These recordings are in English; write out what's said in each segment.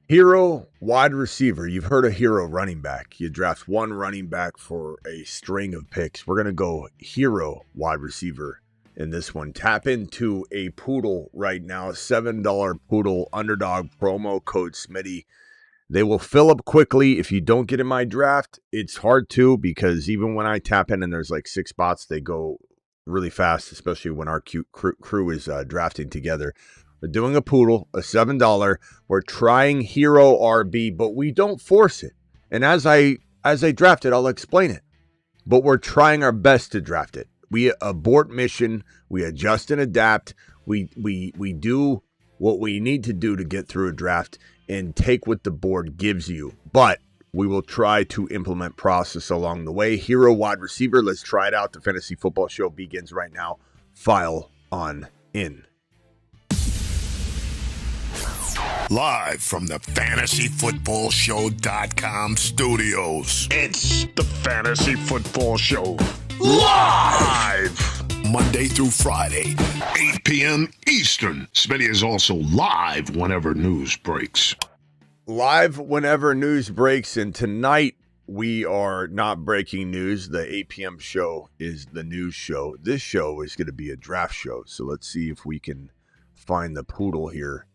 Hero wide receiver. You've heard of hero running back. You draft one running back for a string of picks. We're going to go hero wide receiver in this one. Tap into a poodle right now. $7 poodle underdog promo code Smitty. They will fill up quickly. If you don't get in my draft, it's hard to, because even when I tap in and there's like 6 spots, they go really fast, especially when our cute crew is drafting together. We're doing a poodle, a $7. We're trying hero RB, but we don't force it. And as I draft it, I'll explain it. But we're trying our best to draft it. We abort mission. We adjust and adapt. We do what we need to do to get through a draft and take what the board gives you. But we will try to implement process along the way. Hero wide receiver. Let's try it out. The Fantasy Football Show begins right now. File on in. Live from the FantasyFootballShow.com studios. It's the Fantasy Football Show. Live! Monday through Friday, 8 p.m. Eastern. Smitty is also live whenever news breaks. Live whenever news breaks, and tonight we are not breaking news. The 8 p.m. show is the news show. This show is going to be a draft show, so let's see if we can find the poodle here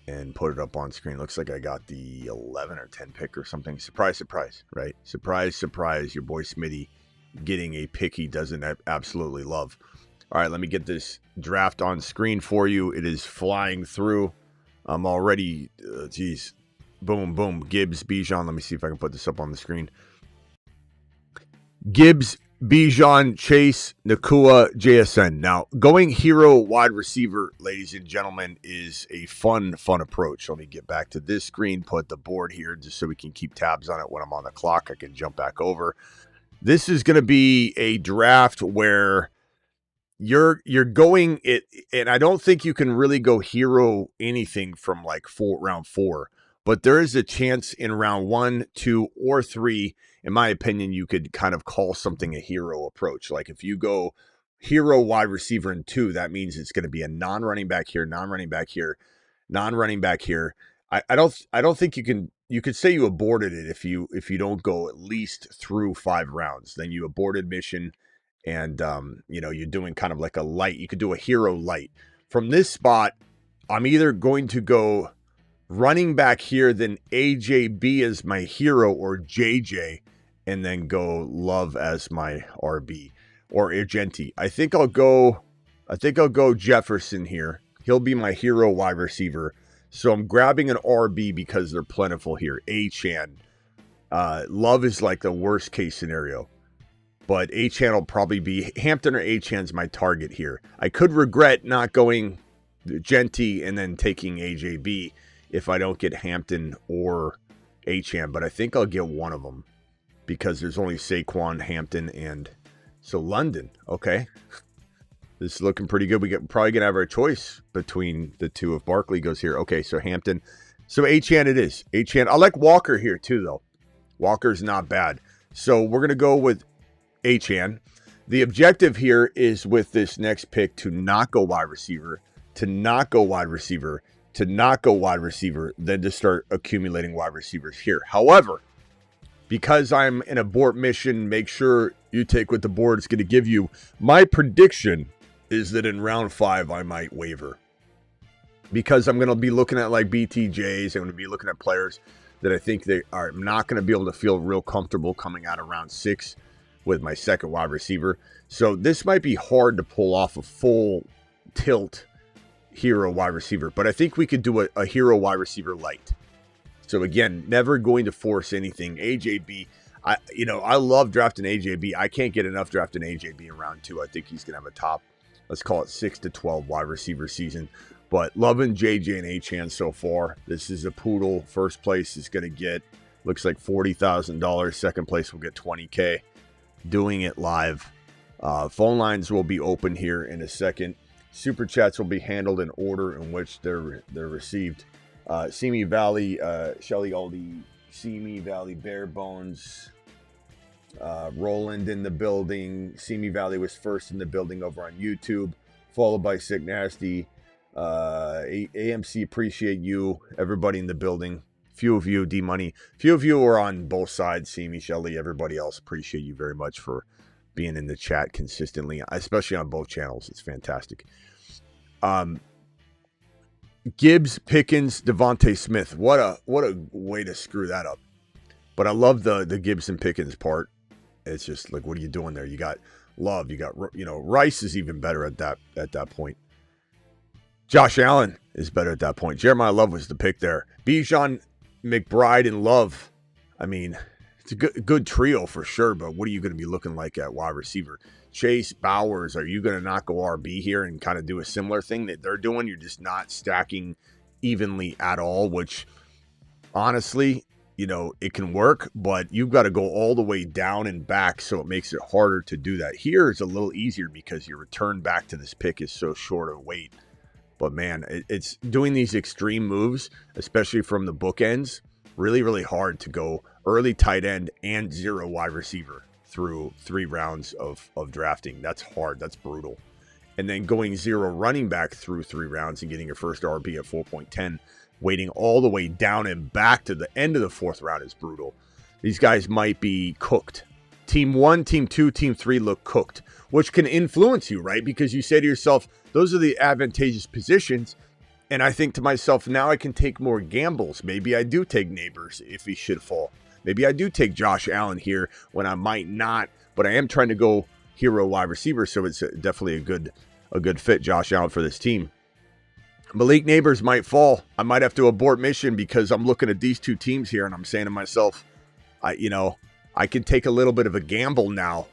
and put it up on screen. Looks like I got the 11 or 10 pick or something. Surprise, surprise, right? Surprise, surprise, your boy Smitty getting a pick he doesn't absolutely love. All right, let me get this draft on screen for you. It is flying through. I'm already, boom, boom. Gibbs, Bijan. Let me see if I can put this up on the screen. Gibbs, Bijan, Chase, Nakua, JSN. Now, going hero wide receiver, ladies and gentlemen, is a fun approach. Let me get back to this screen, put the board here just so we can keep tabs on it. When I'm on the clock, I can jump back over. This is going to be a draft where you're going it, and I don't think you can really go hero anything from like round 4. But there is a chance in round 1, 2, or 3, in my opinion, you could kind of call something a hero approach. Like if you go hero wide receiver in 2, that means it's going to be a non-running back here, non-running back here, non-running back here. I don't think you could say you aborted it if you don't go at least through 5 rounds. Then you aborted mission, and you're doing kind of like a light. You could do a hero light. From this spot, I'm either going to go running back here, then AJB as my hero, or JJ, and then go Love as my RB, or Argenti. I think I'll go Jefferson here. He'll be my hero wide receiver. So I'm grabbing an RB because they're plentiful here. Achane. Love is like the worst case scenario, but Achane will probably be Hampton, or Achane's my target here. I could regret not going Genti and then taking AJB if I don't get Hampton or Achane, but I think I'll get one of them because there's only Saquon, Hampton, and so London. Okay. This is looking pretty good. Probably going to have our choice between the two if Barkley goes here. Okay, so Hampton. So Achane it is. Achane. I like Walker here too, though. Walker's not bad. So we're going to go with Achane. The objective here is with this next pick to not go wide receiver, to not go wide receiver, to not go wide receiver, then to start accumulating wide receivers here. However, because I'm in abort mission, make sure you take what the board is going to give you. My prediction is that in round 5, I might waiver. Because I'm going to be looking at like BTJs. I'm going to be looking at players that I think they are not going to be able to feel real comfortable coming out of round 6 with my second wide receiver. So this might be hard to pull off a full tilt hero wide receiver, but I think we could do a hero wide receiver light. So again, never going to force anything. AJB, I love drafting AJB. I can't get enough drafting AJB in round 2. I think he's going to have a top, let's call it 6 to 12 wide receiver season. But loving JJ and Achane so far. This is a poodle. First place is going to get, looks like $40,000. Second place will get $20K. Doing it live. Phone lines will be open here in a second. Super chats will be handled in order in which they're received. Simi Valley, Shelly Aldi, Simi Valley, Bare Bones, Roland in the building. Simi Valley was first in the building over on YouTube, followed by Sick Nasty. AMC, appreciate you. Everybody in the building. few of you, D-Money, few of you are on both sides, Simi, Shelly, everybody else. Appreciate you very much for being in the chat consistently, especially on both channels. It's fantastic. Gibbs, Pickens, Devontae Smith. What a way to screw that up. But I love the Gibbs and Pickens part. It's just like, what are you doing there? You got Love, you got, Rice is even better at that point. Josh Allen is better at that point. Jeremiah Love was the pick there. Bijan, McBride, and Love. I mean, it's a good trio for sure, but what are you going to be looking like at wide receiver? Chase, Bowers, are you going to not go RB here and kind of do a similar thing that they're doing? You're just not stacking evenly at all, which honestly, it can work, but you've got to go all the way down and back, so it makes it harder to do that. Here it's a little easier because your return back to this pick is so short of weight. But man, it's doing these extreme moves, especially from the bookends, really, really hard to go early tight end and 0 wide receiver through 3 rounds of drafting. That's hard. That's brutal. And then going 0 running back through 3 rounds and getting your first RB at 4.10, waiting all the way down and back to the end of the 4th round is brutal. These guys might be cooked. Team 1, Team 2, Team 3 look cooked, which can influence you, right? Because you say to yourself, those are the advantageous positions. And I think to myself, now I can take more gambles. Maybe I do take Neighbors if he should fall. Maybe I do take Josh Allen here when I might not, but I am trying to go hero wide receiver, so it's definitely a good fit, Josh Allen, for this team. Malik Neighbors might fall. I might have to abort mission because I'm looking at these 2 teams here and I'm saying to myself, I can take a little bit of a gamble now.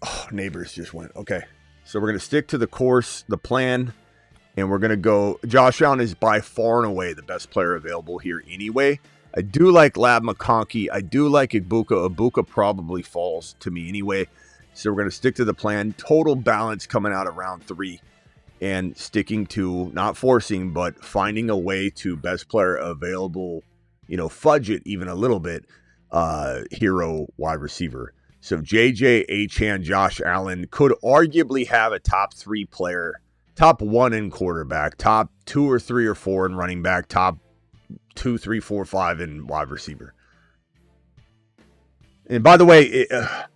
Oh, Neighbors just went. Okay. So we're going to stick to the course, the plan, and we're going to go. Josh Allen is by far and away the best player available here anyway. I do like Lab McConkey. I do like Ibuka. Ibuka probably falls to me anyway. So we're going to stick to the plan. Total balance coming out of round 3. And sticking to, not forcing, but finding a way to best player available, fudge it even a little bit, hero wide receiver. So JJ, Achane, Josh Allen could arguably have a top 3 player, top 1 in quarterback, top 2 or 3 or 4 in running back, top 2, 3, 4, 5 in wide receiver. And by the way,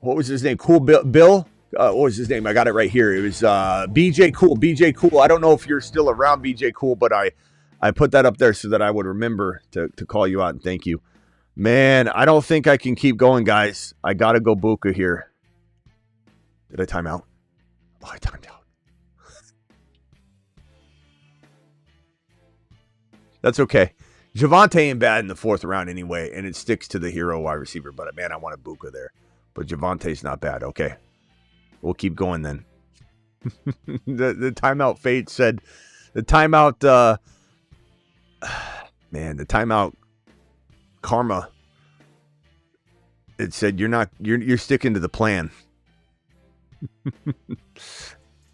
what was his name? Cool Bill? What was his name? I got it right here. It was BJ Cool. BJ Cool. I don't know if you're still around, BJ Cool, but I put that up there so that I would remember to call you out and thank you. Man, I don't think I can keep going, guys. I got to go Buka here. Did I time out? Oh, I timed out. That's okay. Javonte ain't bad in the 4th round anyway, and it sticks to the hero wide receiver. But, man, I want a Buka there. But Javonte's not bad. Okay. We'll keep going then. the timeout fate said, the timeout, the timeout karma. It said you're sticking to the plan.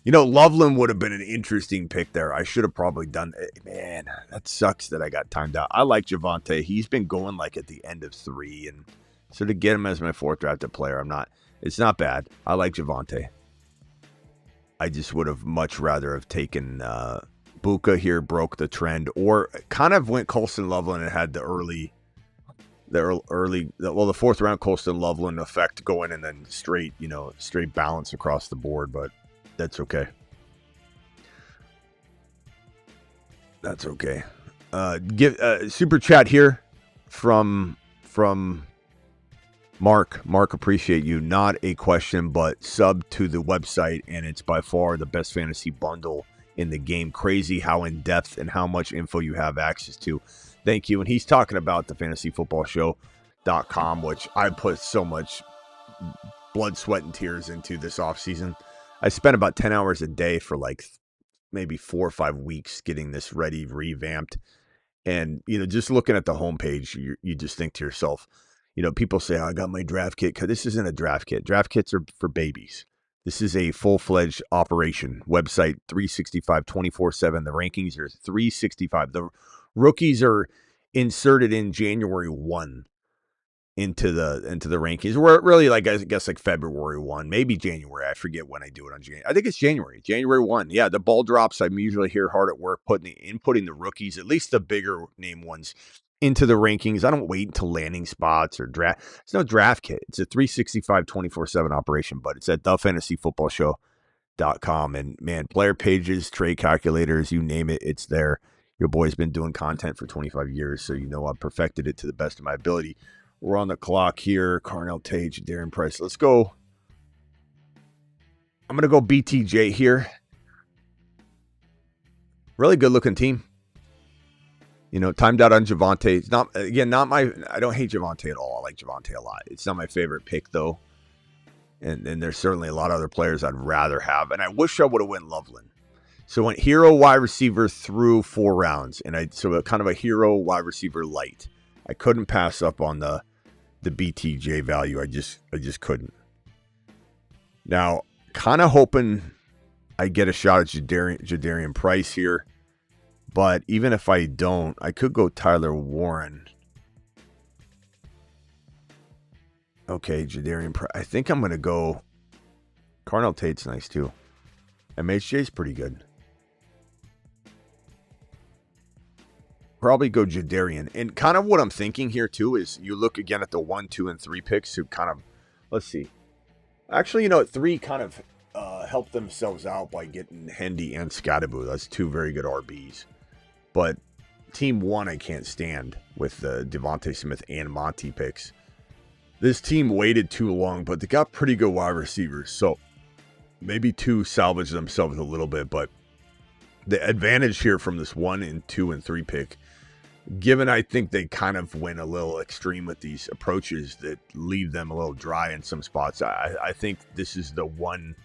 Loveland would have been an interesting pick there. I should have probably done it. Man, that sucks that I got timed out. I like Javonte. He's been going like at the end of 3, and so to get him as my 4th drafted player, it's not bad. I like Javonte. I just would have much rather have taken Buka here, broke the trend, or kind of went Colston Loveland and had the 4th round Colston Loveland effect going, and then straight balance across the board, but that's okay. That's okay. Give super chat here from Mark, appreciate you. Not a question, but sub to the website, and it's by far the best fantasy bundle in the game. Crazy how in-depth and how much info you have access to. Thank you. And he's talking about the fantasyfootballshow.com, which I put so much blood, sweat, and tears into this offseason. I spent about 10 hours a day for like maybe 4 or 5 weeks getting this ready, revamped. And, just looking at the homepage, you just think to yourself, people say, I got my draft kit. Because this isn't a draft kit. Draft kits are for babies. This is a full-fledged operation. Website 365, 24/7. The rankings are 365. The rookies are inserted in January 1 into the rankings. We're really like, I guess like February 1, maybe January. I forget when I do it on January. I think it's January 1. Yeah, the ball drops. I'm usually here hard at work inputting the rookies, at least the bigger name ones, into the rankings. I don't wait until landing spots or draft. It's no draft kit. It's a 365 24/7 operation, but it's at thefantasyfootballshow.com. And man, player pages, trade calculators, you name it, it's there. Your boy's been doing content for 25 years, so you know I've perfected it to the best of my ability. We're on the clock here. Carnell Tate, Darren Price. Let's go. I'm going to go BTJ here. Really good looking team. You know, timed out on Javonte. It's not, again, not my, I don't hate Javonte at all. I like Javonte a lot. It's not my favorite pick, though. And there's certainly a lot of other players I'd rather have. And I wish I would have went Loveland. So I went hero wide receiver through 4 rounds. And so kind of a hero wide receiver light. I couldn't pass up on the BTJ value. I just couldn't. Now, kind of hoping I get a shot at Jadarian Price here. But even if I don't, I could go Tyler Warren. Okay, Jadarian Price. I think I'm going to go. Carnell Tate's nice too. MHJ's pretty good. Probably go Jadarian. And kind of what I'm thinking here too is you look again at the 1, 2, and 3 picks who kind of, let's see. Actually, you know, 3 kind of helped themselves out by getting Hendy and Scattaboo. That's 2 very good RBs. But team 1, I can't stand with the Devontae Smith and Monty picks. This team waited too long, but they got pretty good wide receivers. So maybe 2 salvage themselves a little bit. But the advantage here from this 1 and 2 and 3 pick, given I think they kind of went a little extreme with these approaches that leave them a little dry in some spots, I think this is the one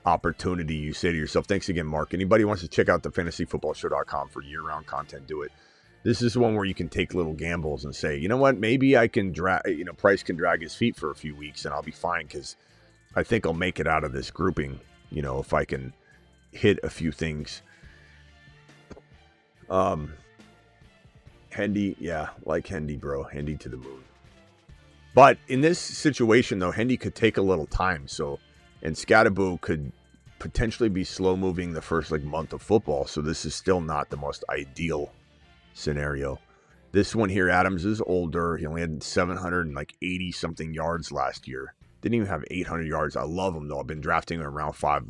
opportunity you say to yourself, thanks again, Mark. Anybody wants to check out the fantasyfootballshow.com for year-round content, do it. This is one where you can take little gambles and say, you know what, maybe I can Price can drag his feet for a few weeks and I'll be fine because I think I'll make it out of this grouping, you know, if I can hit a few things. Hendy, yeah, like Hendy, bro. Hendy to the moon. But in this situation, though, Hendy could take a little time, and Scattaboo could potentially be slow-moving the first month of football, so this is still not the most ideal scenario. This one here, Adams, is older. He only had 780-something yards last year. Didn't even have 800 yards. I love him, though. I've been drafting him around 5,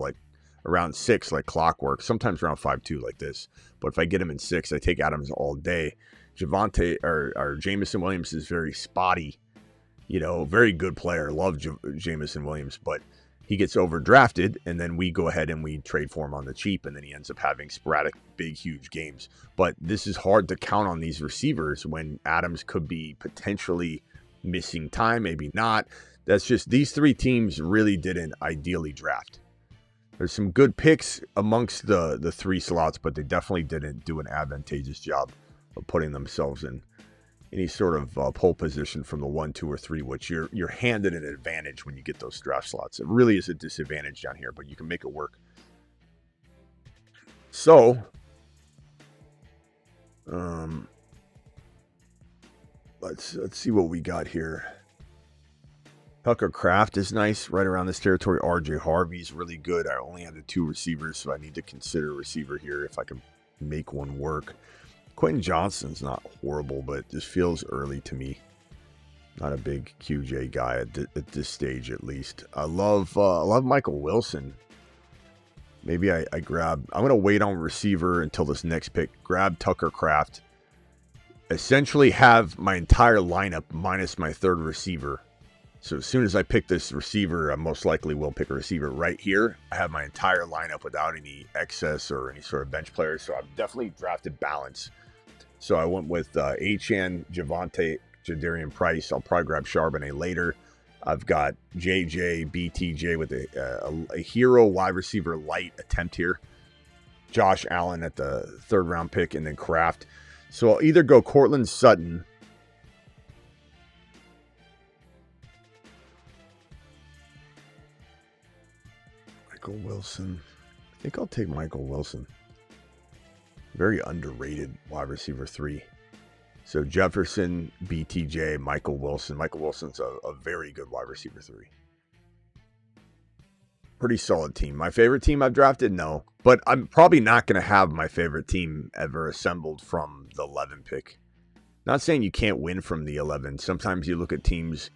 around 6, like clockwork. Sometimes around 5, too, like this. But if I get him in 6, I take Adams all day. Javonte, or Jameson Williams is very spotty. You know, very good player. Love Jameson Williams, but he gets overdrafted, and then we go ahead and we trade for him on the cheap, and then he ends up having sporadic, big, huge games. But this is hard to count on these receivers when Adams could be potentially missing time, maybe not. That's just, these 3 teams really didn't ideally draft. There's some good picks amongst the 3 slots, but they definitely didn't do an advantageous job of putting themselves in any sort of pole position from the 1, 2, or 3, which you're handed an advantage when you get those draft slots. It really is a disadvantage down here, but you can make it work. So, let's see what we got here. Tucker Kraft is nice, right around this territory. RJ Harvey's really good. I only had the 2 receivers, so I need to consider a receiver here if I can make one work. Quentin Johnston's not horrible, but it just feels early to me. Not a big QJ guy at this stage, at least. I love Michael Wilson. Maybe I grab. I'm going to wait on receiver until this next pick. Grab Tucker Kraft. Essentially have my entire lineup minus my 3rd receiver. So as soon as I pick this receiver, I most likely will pick a receiver right here. I have my entire lineup without any excess or any sort of bench players. So I've definitely drafted balance. So I went with Achane, Javonte, Jadarian Price. I'll probably grab Charbonnet later. I've got JJ, BTJ with a hero wide receiver light attempt here. Josh Allen at the 3rd round pick, and then Kraft. So I'll either go Cortland Sutton. Michael Wilson. I think I'll take Michael Wilson. Very underrated wide receiver 3. So Jefferson, BTJ, Michael Wilson. Michael Wilson's a very good wide receiver 3. Pretty solid team. My favorite team I've drafted? No. But I'm probably not going to have my favorite team ever assembled from the 11 pick. Not saying you can't win from the 11. Sometimes you look at teams,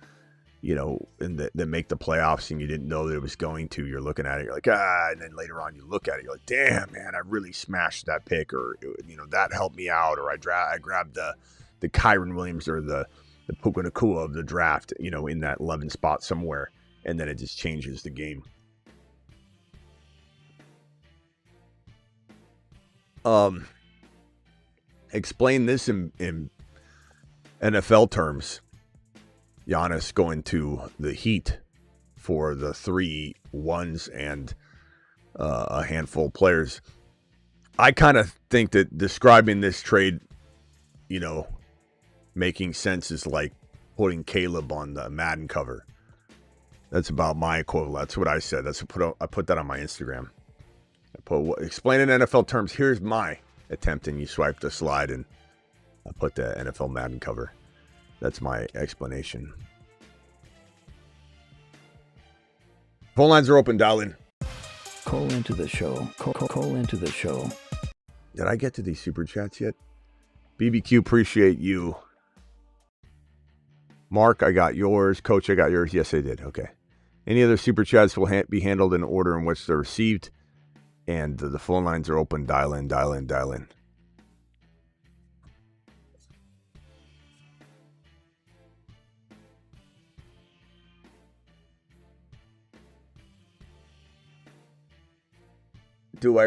that make the playoffs and you didn't know that it was going to. You're looking at it, you're like, and then later on you look at it, you're like, damn, man, I really smashed that pick, or, that helped me out, or I grabbed the Kyron Williams or the Puka Nacua of the draft, in that 11 spot somewhere, and then it just changes the game. Explain this in NFL terms. Giannis going to the Heat for the 3 ones and a handful of players. I kind of think that describing this trade, making sense is like putting Caleb on the Madden cover. That's about my equivalent. That's what I said. I put that on my Instagram. Explain in NFL terms. Here's my attempt, and you swipe the slide, and I put the NFL Madden cover. That's my explanation. Phone lines are open. Dial in. Call into the show. Call into the show. Did I get to these super chats yet? BBQ, appreciate you. Mark, I got yours. Coach, I got yours. Yes, I did. Okay. Any other super chats will be handled in order in which they're received. And the phone lines are open. Dial in, dial in, dial in. Do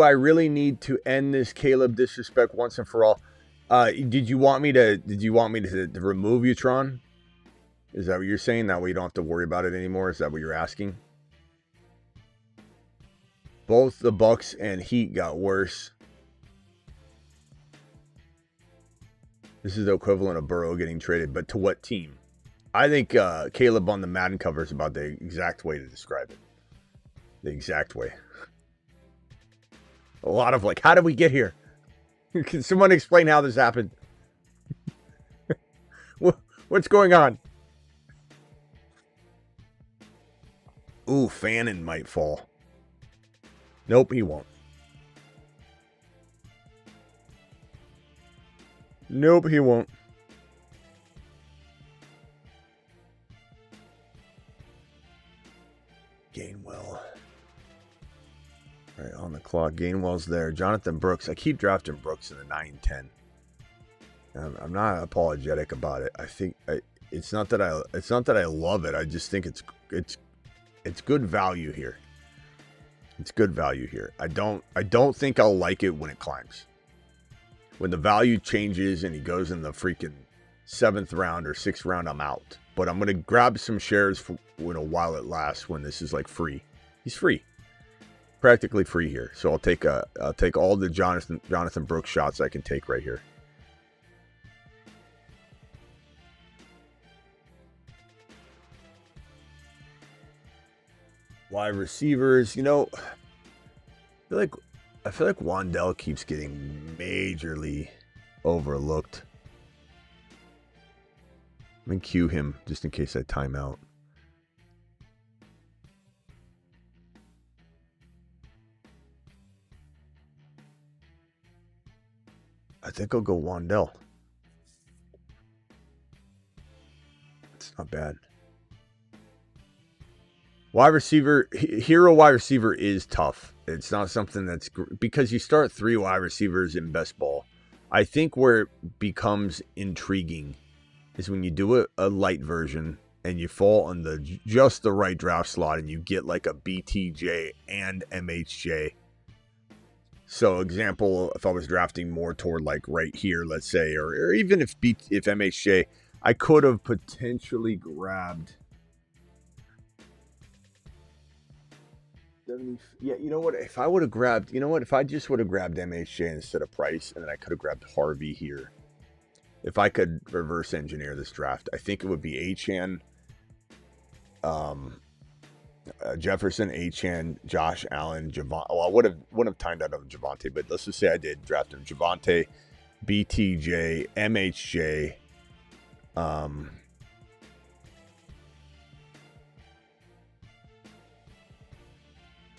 I really need to end this Caleb disrespect once and for all? Did you want me to remove you, Tron? Is that what you're saying? That way you don't have to worry about it anymore? Is that what you're asking? Both the Bucks and Heat got worse. This is the equivalent of Burrow getting traded, but to what team? I think Caleb on the Madden cover is about the exact way to describe it. The exact way. A lot of how did we get here? Can someone explain how this happened? What's going on? Ooh, Fannin might fall. Nope, he won't. Nope, he won't. Gainwell. All right, on the clock. Gainwell's there. Jonathan Brooks. I keep drafting Brooks in the 9-10. I'm not apologetic about it. I think it's not that I love it. I just think it's good value here. It's good value here. I don't think I'll like it when it climbs. When the value changes and he goes in the freaking 7th round or 6th round, I'm out. But I'm gonna grab some shares for while it lasts. When this is free, he's free, practically free here. So I'll take all the Jonathan Brooks shots I can take right here. Wide receivers, I feel like Wandell keeps getting majorly overlooked. I'm going to cue him just in case I time out. I think I'll go Wandell. It's not bad. Wide receiver, hero wide receiver is tough. It's not something that's because you start 3 wide receivers in best ball. I think where it becomes intriguing is when you do a light version and you fall on just the right draft slot and you get like a BTJ and MHJ. So example, if I was drafting more toward right here, let's say, or even if MHJ, I could have potentially grabbed. Yeah, you know what? If I would have grabbed, if I just would have grabbed MHJ instead of Price, and then I could have grabbed Harvey here. If I could reverse engineer this draft, I think it would be Achane, Jefferson, Achane, Josh Allen, Javonte. Well, I wouldn't have timed out of Javonte, but let's just say I did draft him. Javonte, BTJ, MHJ,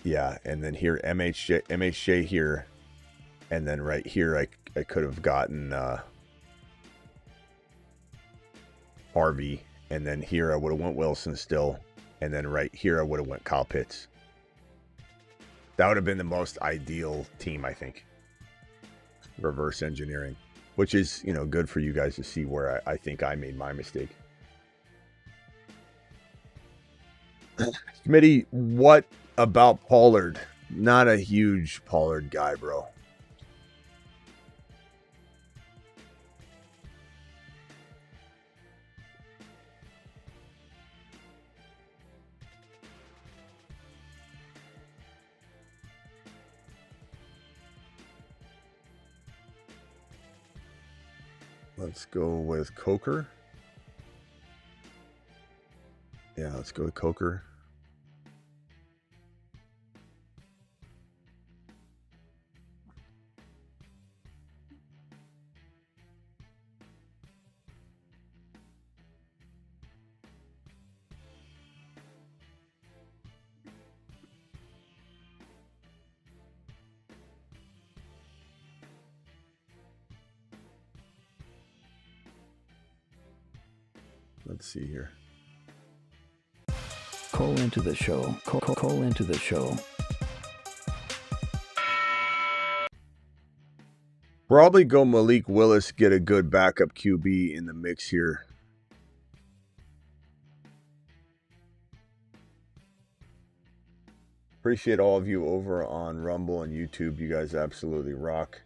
yeah, and then here MHJ here, and then right here I could have gotten Harvey, and then here I would have went Wilson still, and then right here I would have went Kyle Pitts. That would have been the most ideal team, I think. Reverse engineering, which is, good for you guys to see where I think I made my mistake. Smitty, what about Pollard? Not a huge Pollard guy, bro. Let's go with Coker. Yeah, let's go with Coker. Let's see here. Call into the show. Call into the show. Probably go Malik Willis, get a good backup QB in the mix here. Appreciate all of you over on Rumble and YouTube. You guys absolutely rock.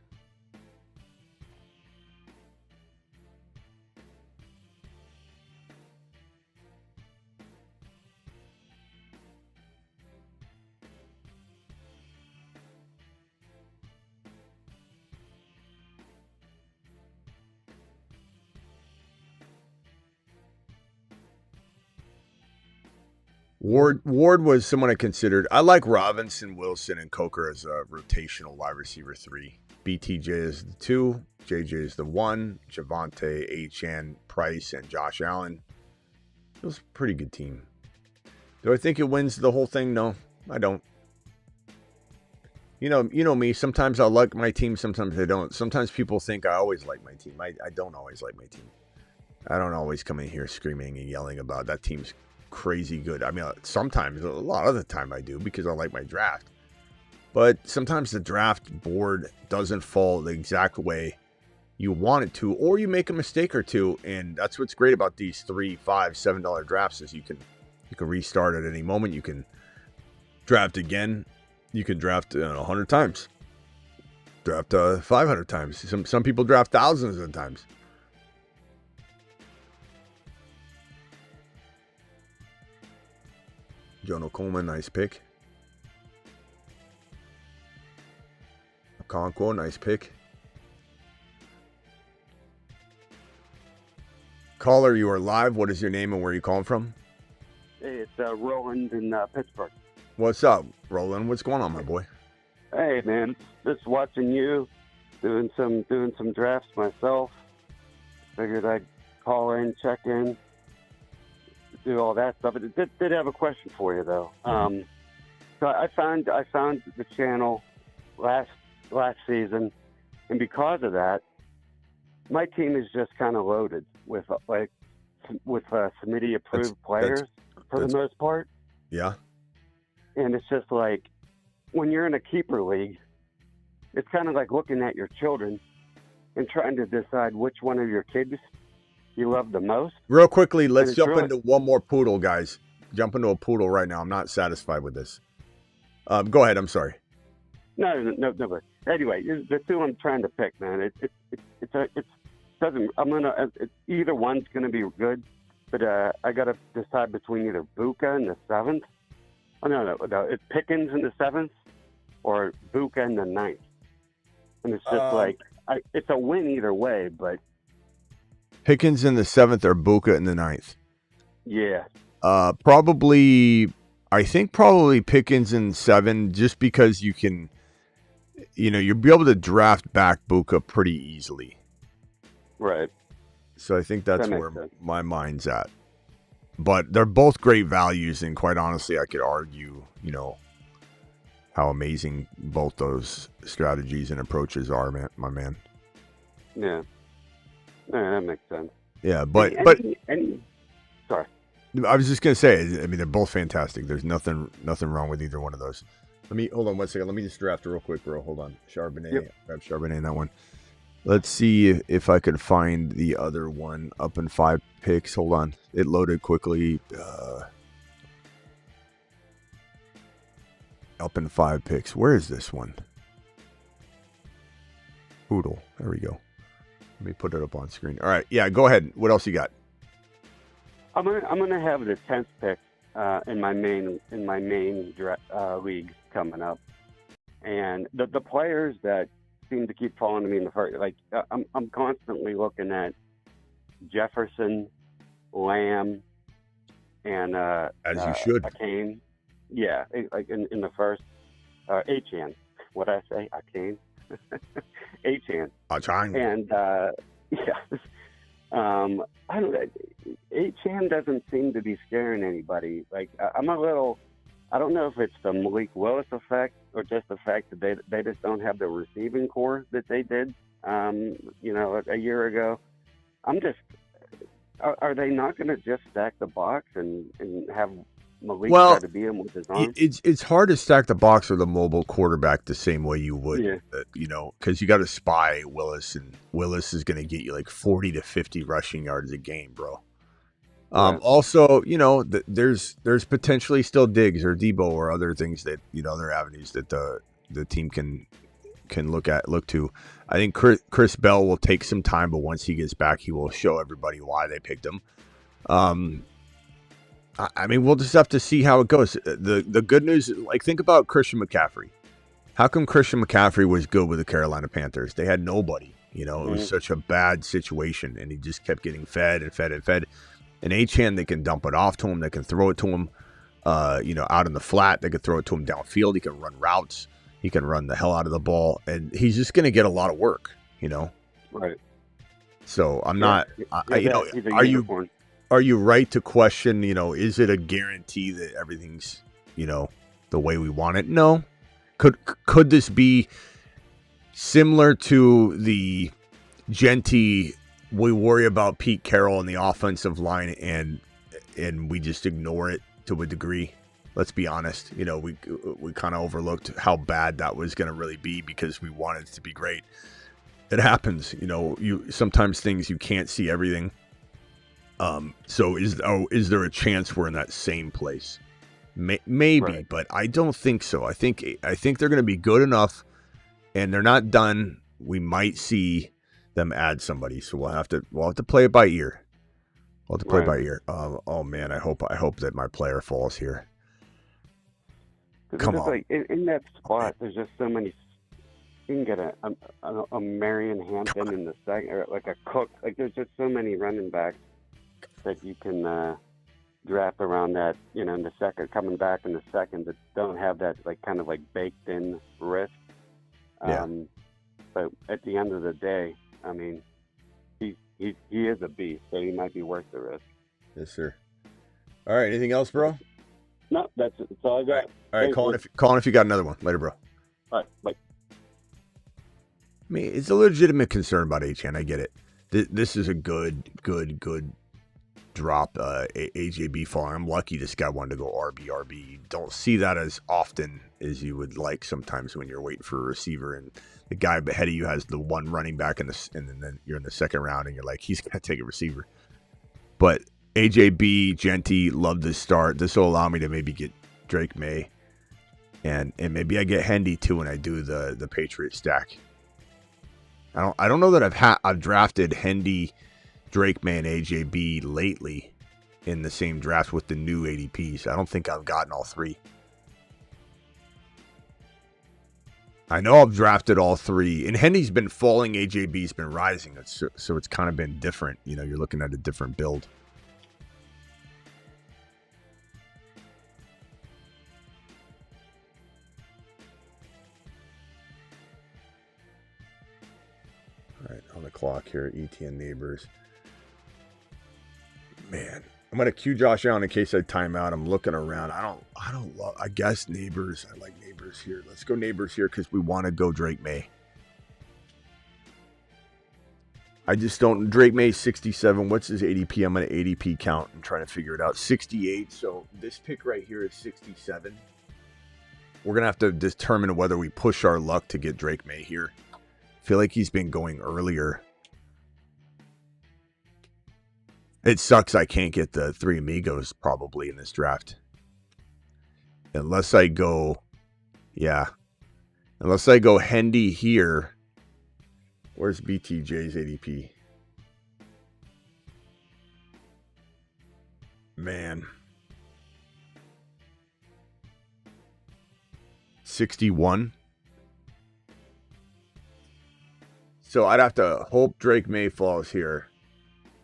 Ward was someone I considered. I like Robinson, Wilson, and Coker as a rotational wide receiver 3. BTJ is the 2, JJ is the 1, Javonte, Achane, Price, and Josh Allen. It was a pretty good team. Do I think it wins the whole thing? No, I don't. You know me. Sometimes I like my team, sometimes I don't. Sometimes people think I always like my team. I don't always like my team. I don't always come in here screaming and yelling about that team's crazy good. I mean, sometimes, a lot of the time I do because I like my draft. But sometimes the draft board doesn't fall the exact way you want it to, or you make a mistake or two. And that's what's great about these $3, $5, $7 drafts is you can restart at any moment. You can draft again. You can draft 100 times. Draft 500 times. Some people draft thousands of times. Jonah Coleman, nice pick. Okonkwo, nice pick. Caller, you are live. What is your name and where are you calling from? Hey, it's Roland in Pittsburgh. What's up, Roland? What's going on, my boy? Hey, man, just watching you doing some drafts myself. Figured I'd call in, check in, do all that stuff. But it did have a question for you though. So I found the channel last season, and because of that, my team is just kind of loaded with Smitty approved players for the most part. Yeah. And it's just like when you're in a keeper league, it's kind of like looking at your children and trying to decide which one of your kids you love the most. Real quickly, let's jump into one more poodle, guys. Jump into a poodle right now. I'm not satisfied with this. Go ahead. I'm sorry. No. But anyway, the two I'm trying to pick, man. Either one's gonna be good, but I gotta decide between either Buka in the 7th. Oh no, it's Pickens in the 7th or Buka in the 9th. And it's just it's a win either way, but Pickens in the 7th or Buka in the 9th. Yeah. Probably Pickens in 7, just because you can, you'll be able to draft back Buka pretty easily. Right. So I think that's where my mind's at. But they're both great values, and quite honestly, I could argue, how amazing both those strategies and approaches are, my man. Yeah. Yeah, that makes sense. Yeah, but sorry. I was just gonna say, I mean, they're both fantastic. There's nothing wrong with either one of those. Hold on one second. Let me just draft it real quick, bro. Hold on. Charbonnet. Yep. Grab Charbonnet in that one. Let's see if I could find the other one up in 5 picks. Hold on. It loaded quickly. Up in 5 picks. Where is this one? Poodle. There we go. Let me put it up on screen. All right. Yeah, go ahead. What else you got? I'm gonna have the 10th pick in my main league coming up, and the players that seem to keep falling to me in the first, like I'm constantly looking at Jefferson, Lamb, and as you should. Akane. Yeah, like in the first Achan. What I say, Akane, Achan. Achan. And yeah, I don't. Achan doesn't seem to be scaring anybody. Like I'm a little. I don't know if it's the Malik Willis effect or just the fact that they just don't have the receiving core that they did, a year ago. I'm just, are they not going to just stack the box and have Malik try to beat him with his arm? It's hard to stack the box with a mobile quarterback the same way you would, because you got to spy Willis, and Willis is going to get you like 40 to 50 rushing yards a game, bro. Also, there's potentially still Diggs or Debo or other things that, other avenues that the team can look to. I think Chris Bell will take some time, but once he gets back, he will show everybody why they picked him. I mean, we'll just have to see how it goes. The good news, like, think about Christian McCaffrey. How come Christian McCaffrey was good with the Carolina Panthers? They had nobody. It was such a bad situation, and he just kept getting fed and fed and fed. And Achan, they can dump it off to him. They can throw it to him, out in the flat. They can throw it to him downfield. He can run routes. He can run the hell out of the ball. And he's just going to get a lot of work, Right. So I'm not, are you right to question, is it a guarantee that everything's, the way we want it? No. Could this be similar to the Genty? We worry about Pete Carroll and the offensive line, and we just ignore it to a degree. Let's be honest. We kind of overlooked how bad that was going to really be because we wanted it to be great. It happens. Sometimes things you can't see everything. So is there a chance we're in that same place? Maybe, right. But I don't think so. I think they're going to be good enough, and they're not done. We might see them add somebody, so we'll have to play it by ear. We'll have to play it by ear. Oh man, I hope that my player falls here. Come on. Like in that spot, there's just so many. You can get a Marion Hampton in the second, or like a Cook. Like there's just so many running backs that you can draft around that. In the second, coming back in the second, that don't have that like kind of like baked in risk. But at the end of the day, I mean, he is a beast, so he might be worth the risk. Yes, sir. All right. Anything else, bro? No, that's all I got. All right. Colin, if you got another one. Later, bro. All right. Bye. I mean, it's a legitimate concern about Achan. I get it. This is a good drop. AJB falling. I'm lucky this guy wanted to go RB. You don't see that as often as you would like sometimes when you're waiting for a receiver and the guy ahead of you has the one running back and then you're in the second round and you're like, he's going to take a receiver. But AJB, Genty, love this start. This will allow me to maybe get Drake May and maybe I get Hendy too when I do the Patriot stack. I don't know that I've drafted Hendy, Drake May, and AJB lately in the same draft with the new ADPs. I don't think I've gotten all three. I know I've drafted all three, and Hendy's been falling, AJB's been rising, so it's kind of been different. You're looking at a different build. All right, on the clock here, ETN Neighbors. Man, I'm gonna cue Josh Allen in case I time out. I'm looking around. I guess Neighbors. I like Neighbors here. Let's go Neighbors here because we want to go Drake May. I just don't. Drake May 67. What's his ADP? I'm going to ADP count and trying to figure it out. 68. So this pick right here is 67. We're going to have to determine whether we push our luck to get Drake May here. I feel like he's been going earlier. It sucks I can't get the three amigos probably in this draft. Unless I go, unless I go Hendy here. Where's BTJ's ADP? Man. 61. So I'd have to hope Drake May falls here.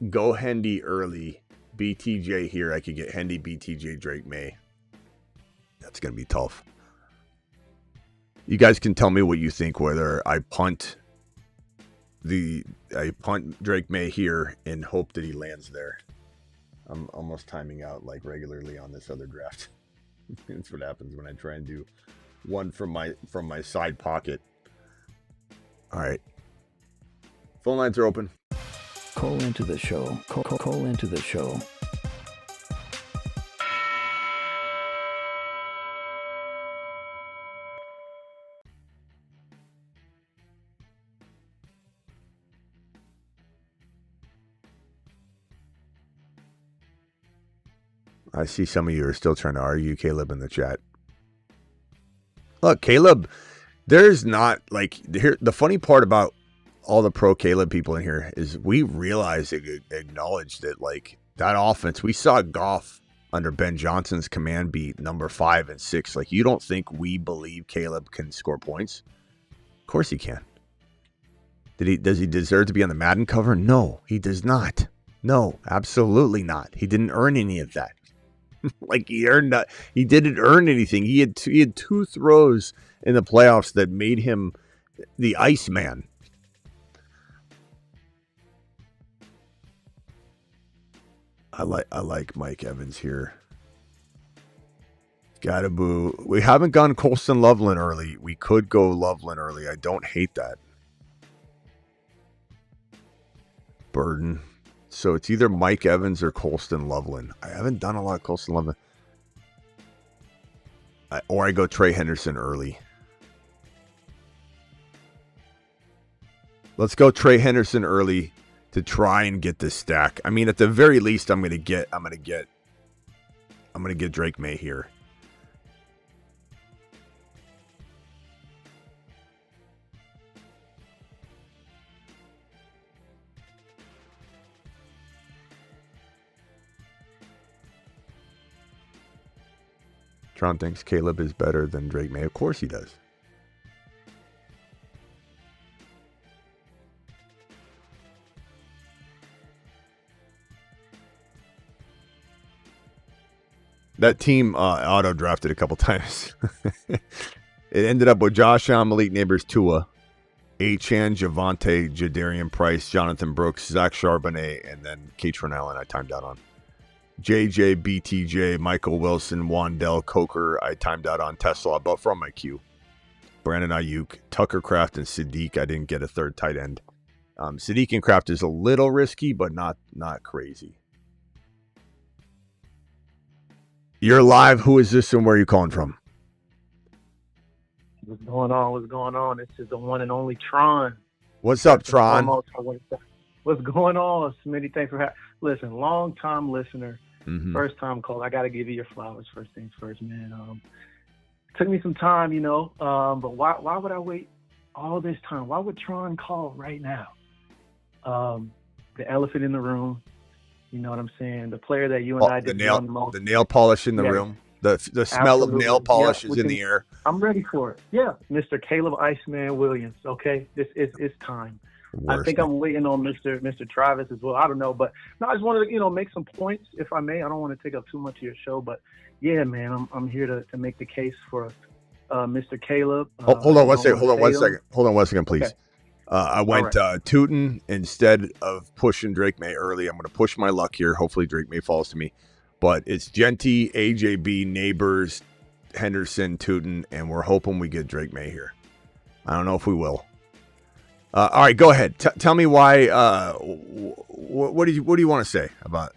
Go Hendy early. BTJ here. I could get Hendy, BTJ, Drake May. That's going to be tough. You guys can tell me what you think, whether I punt Drake May here and hope that he lands there. I'm almost timing out like regularly on this other draft. That's what happens when I try and do one from my side pocket. All right. Phone lines are open. Call into the show. Call into the show. I see some of you are still trying to argue Caleb in the chat. Look, Caleb, there's not like here. The funny part about all the pro Caleb people in here is we realize, acknowledge that like that offense, we saw Goff under Ben Johnson's command beat number 5 and 6. Like, you don't think we believe Caleb can score points? Of course he can. Does he deserve to be on the Madden cover? No, he does not. No, absolutely not. He didn't earn any of that. Like he didn't earn anything. He had 2 throws in the playoffs that made him the Iceman. I like Mike Evans here. Gotta boo. We haven't gone Colston Loveland early. We could go Loveland early. I don't hate that. Burden. So it's either Mike Evans or Colston Loveland. I haven't done a lot of Colston Loveland. Or I go Trey Henderson early. Let's go Trey Henderson early to try and get this stack. I mean, at the very least, I'm gonna get Drake May here. Tron thinks Caleb is better than Drake May. Of course he does. That team auto-drafted a couple times. It ended up with Josh Allen, Malik Neighbors, Tua, Achane, Javonte, Jadarian Price, Jonathan Brooks, Zach Charbonnet, and then Katron Allen I timed out on. JJ, BTJ, Michael Wilson, Wandell, Coker, I timed out on Tesla, but from my queue. Brandon Ayuk, Tucker Kraft, and Sadiq. I didn't get a third tight end. Sadiq and Kraft is a little risky, but not crazy. You're live. Who is this and where are you calling from? What's going on? This is the one and only Tron. What's up, Tron? What's going on, Smitty? Thanks for having. Listen, long-time listener, first-time call. I got to give you your flowers. First things first, man. Took me some time, but why would I wait all this time? Why would Tron call right now? The elephant in the room. You know what I'm saying? The player that you and I did the most. The nail polish in the room. The smell of nail polish is in the air. I'm ready for it. Yeah, Mr. Caleb Iceman Williams. Okay, it's time. I think I'm waiting on Mr. Travis as well. I don't know, but no, I just wanted to make some points, if I may. I don't want to take up too much of your show, but yeah, man, I'm here to make the case for Mr. Caleb. Hold on one second, please. Okay. I went Tootin instead of pushing Drake May early. I'm going to push my luck here. Hopefully Drake May falls to me. But it's Genty, AJB, Neighbors, Henderson, Tootin, and we're hoping we get Drake May here. I don't know if we will. All right, go ahead. Tell me why. What do you want to say about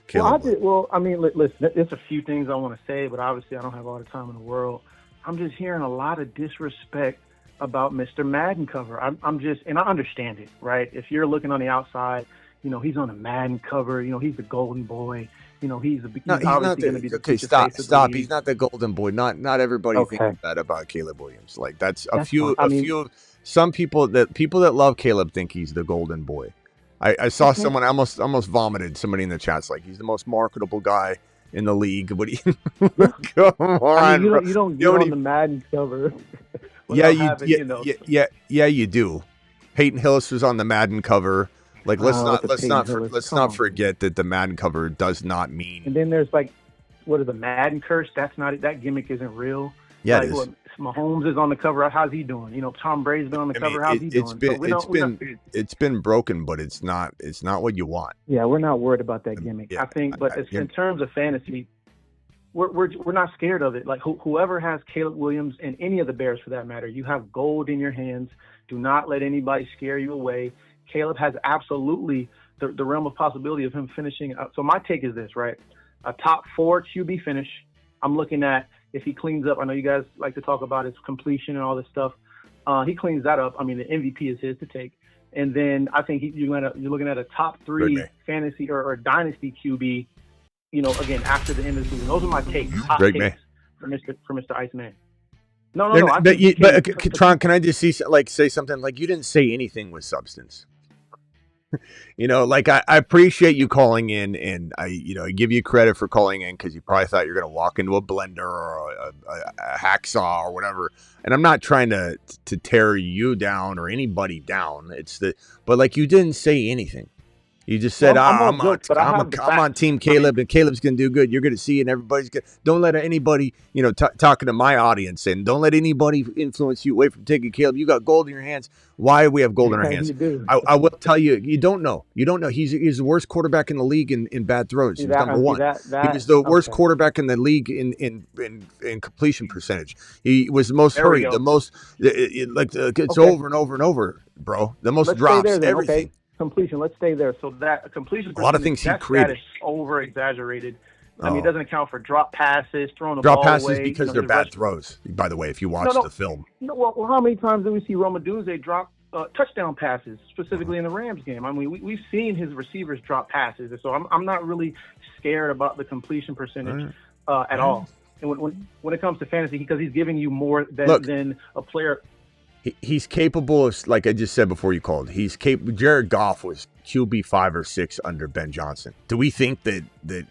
Caleb? I mean, listen, there's a few things I want to say, but obviously I don't have all the time in the world. I'm just hearing a lot of disrespect about Mr. Madden cover. I'm just, and I understand it, right? If you're looking on the outside, he's on a Madden cover. He's the golden boy. He's obviously going to be the okay. Stop. He's not the golden boy. Not everybody thinks that about Caleb Williams. Like that's a few. Some people that love Caleb think he's the golden boy. I saw someone almost vomited. Somebody in the chat's like, he's the most marketable guy in the league. But come on, you don't get on the Madden cover. Yeah, you do. Peyton Hillis was on the Madden cover. Like let's not forget that the Madden cover does not mean. And then there's like, what is the Madden curse? That gimmick isn't real. Yeah, like, what, Mahomes is on the cover. How's he doing? Tom Brady's been on the cover. How's he doing? It's been broken, but it's not what you want. Yeah, we're not worried about that gimmick. Yeah, I think, but in terms of fantasy, we're not scared of it. Like whoever has Caleb Williams and any of the Bears for that matter, you have gold in your hands. Do not let anybody scare you away. Caleb has absolutely the realm of possibility of him finishing. So my take is this, right? A top 4 QB finish. I'm looking at if he cleans up. I know you guys like to talk about his completion and all this stuff. He cleans that up. I mean, the MVP is his to take. And then I think you're looking at a top 3 fantasy or dynasty QB. Again after the end of the season. Those are my takes. Hot takes for Mr. Iceman. No. Tron, can I just say something? Like you didn't say anything with substance. Like I appreciate you calling in, and I give you credit for calling in because you probably thought you're going to walk into a blender or a hacksaw or whatever. And I'm not trying to tear you down or anybody down. But like you didn't say anything. You just said, I'm on Team Caleb, and Caleb's going to do good. You're going to see, and everybody's going to. Don't let anybody, talking to my audience, and don't let anybody influence you away from taking Caleb. You got gold in your hands. Why do we have gold in our hands? I will tell you, you don't know. He's the worst quarterback in the league in bad throws. He's number one. He was the worst quarterback in the league in completion percentage. He was the most hurried, the most, it's over and over and over, bro. The most drops, everything. Okay. Completion. Let's stay there. So that completion, a lot of things he created, is over exaggerated. I mean, it doesn't account for drop passes, throwing the ball away. Drop passes because they're bad throws. By the way, if you watch the film. Well, how many times do we see Roma Dunze drop touchdown passes, specifically in the Rams game? I mean, we've seen his receivers drop passes, so I'm not really scared about the completion percentage at all. And when it comes to fantasy, because he's giving you more than a player. He's capable of, like I just said before you called, he's capable. Jared Goff was QB 5 or 6 under Ben Johnson. Do we think that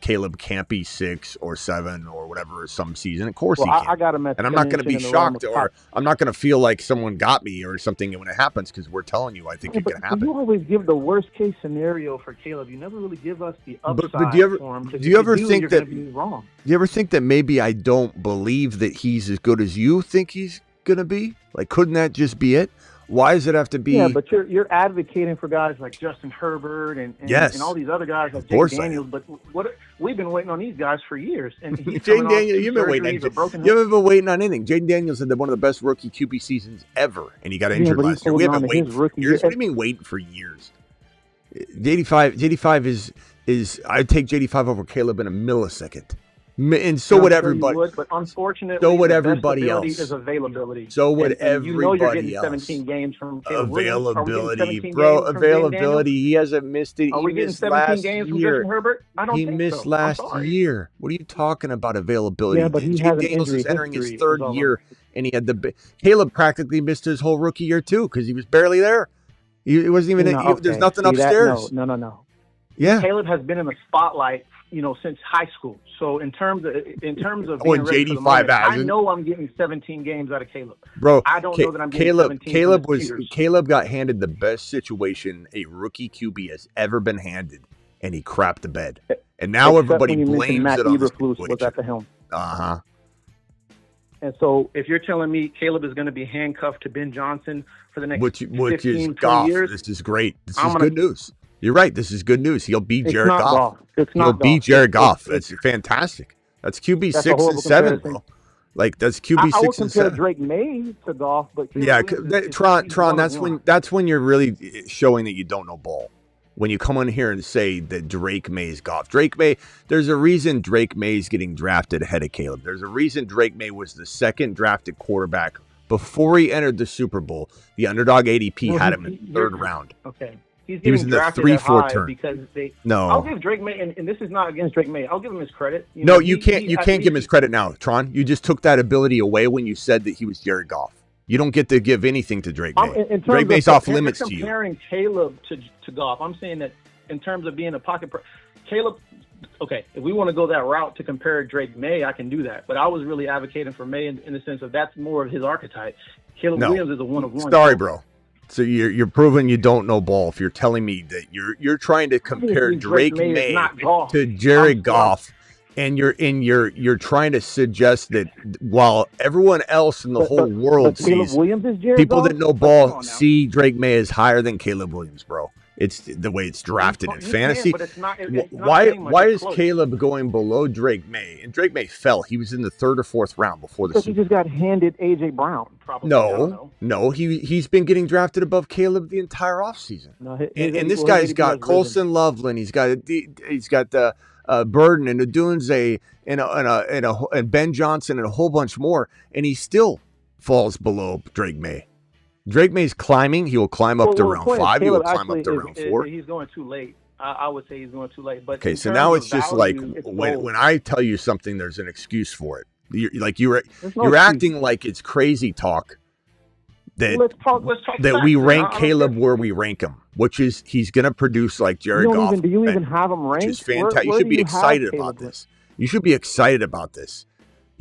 Caleb can't be 6 or 7 or whatever some season? Of course he can. I got him at, and I'm not going to be shocked, or I'm not going to feel like someone got me or something when it happens, because we're telling you I think it can happen. You always give the worst case scenario for Caleb. You never really give us the upside but do you ever, for him. Do you ever think that? Wrong. Do you ever think that maybe I don't believe that he's as good as you think he's gonna be? Like, couldn't that just be it? Why does it have to be? Yeah, but you're advocating for guys like Justin Herbert and all these other guys like Jay Daniels. But we've been waiting on these guys for years. And Jaden Daniels, you've been waiting. You haven't been waiting on anything. Jaden Daniels had one of the best rookie QB seasons ever, and he got injured last year. We haven't waited for years. What do you mean waiting for years? JD5 is I'd take JD5 over Caleb in a millisecond. And so would everybody. But unfortunately, so would everybody else. Is availability. So would everybody you're getting else. 17 games from Caleb availability, bro. Availability. He hasn't missed it. Are we getting 17 games from Justin Herbert? I don't think so. He missed last year. What are you talking about availability? Yeah, but he Jay Daniels is entering his 3rd year, and he had Caleb practically missed his whole rookie year too, because he was barely there. He wasn't even. There's nothing upstairs. No. Yeah. Caleb has been in the spotlight, since high school. So in terms of being ready for the moment, I know I'm getting 17 games out of Caleb. Bro, I don't know that I'm getting 17. Caleb got handed the best situation a rookie QB has ever been handed, and he crapped the bed. And now everybody blames Matt it on the Eberflus was at the helm. And so if you're telling me Caleb is going to be handcuffed to Ben Johnson for the next 15, 20 years, this is great. This is good news. You're right. This is good news. He'll beat Jared Goff. He'll beat Jared Goff. That's fantastic. That's QB 6 and 7, bro. Like, does QB I would 6 and compare 7? Drake May to Goff, but Yeah, Tron. he's one That's of when one. you're really showing that you don't know ball. When you come on here and say that Drake May's Goff. Drake May. There's a reason Drake May's getting drafted ahead of Caleb. There's a reason Drake May was the second drafted quarterback before he entered the Super Bowl. The underdog ADP had him in the third round. Okay. He's He was getting in the drafted 3-4 high turn. because No. I'll give Drake May, and this is not against Drake May. I'll give him his credit. You can't give him his credit now, Tron. You just took that ability away when you said that he was Jared Goff. You don't get to give anything to Drake May. Drake May's off limits to you. Comparing Caleb to Goff, I'm saying that in terms of being a pocket, Caleb. Okay, if we want to go that route to compare Drake May, I can do that. But I was really advocating for May in the sense of that's more of his archetype. Caleb Williams is a one of one. Sorry, bro. So you're proving you don't know ball if you're telling me that you're trying to compare Drake May to Jared Goff, and you're trying to suggest that while everyone else in the whole world sees people that know ball see Drake May as higher than Caleb Williams, bro. It's the way it's drafted in fantasy. Why is Caleb going below Drake May? And Drake May fell. He was in the third or fourth round before the Super Bowl. He just got handed A.J. Brown. Probably, no. He's been getting drafted above Caleb the entire offseason. And this guy's got Colson Loveland. He's got the Burden and Odunze and Ben Johnson and a whole bunch more, and he still falls below Drake May. Drake May's climbing. He will climb up to round 5. He will climb up to round 4. He's going too late. I would say he's going too late. But okay, so now it's just value, like when I tell you something, there's an excuse for it. You're acting like it's crazy talk that let's talk we rank Caleb where we rank him, which is he's going to produce like Jared Goff. Do you even have him ranked? Which is fantastic. You should be excited about this. You should be excited about this.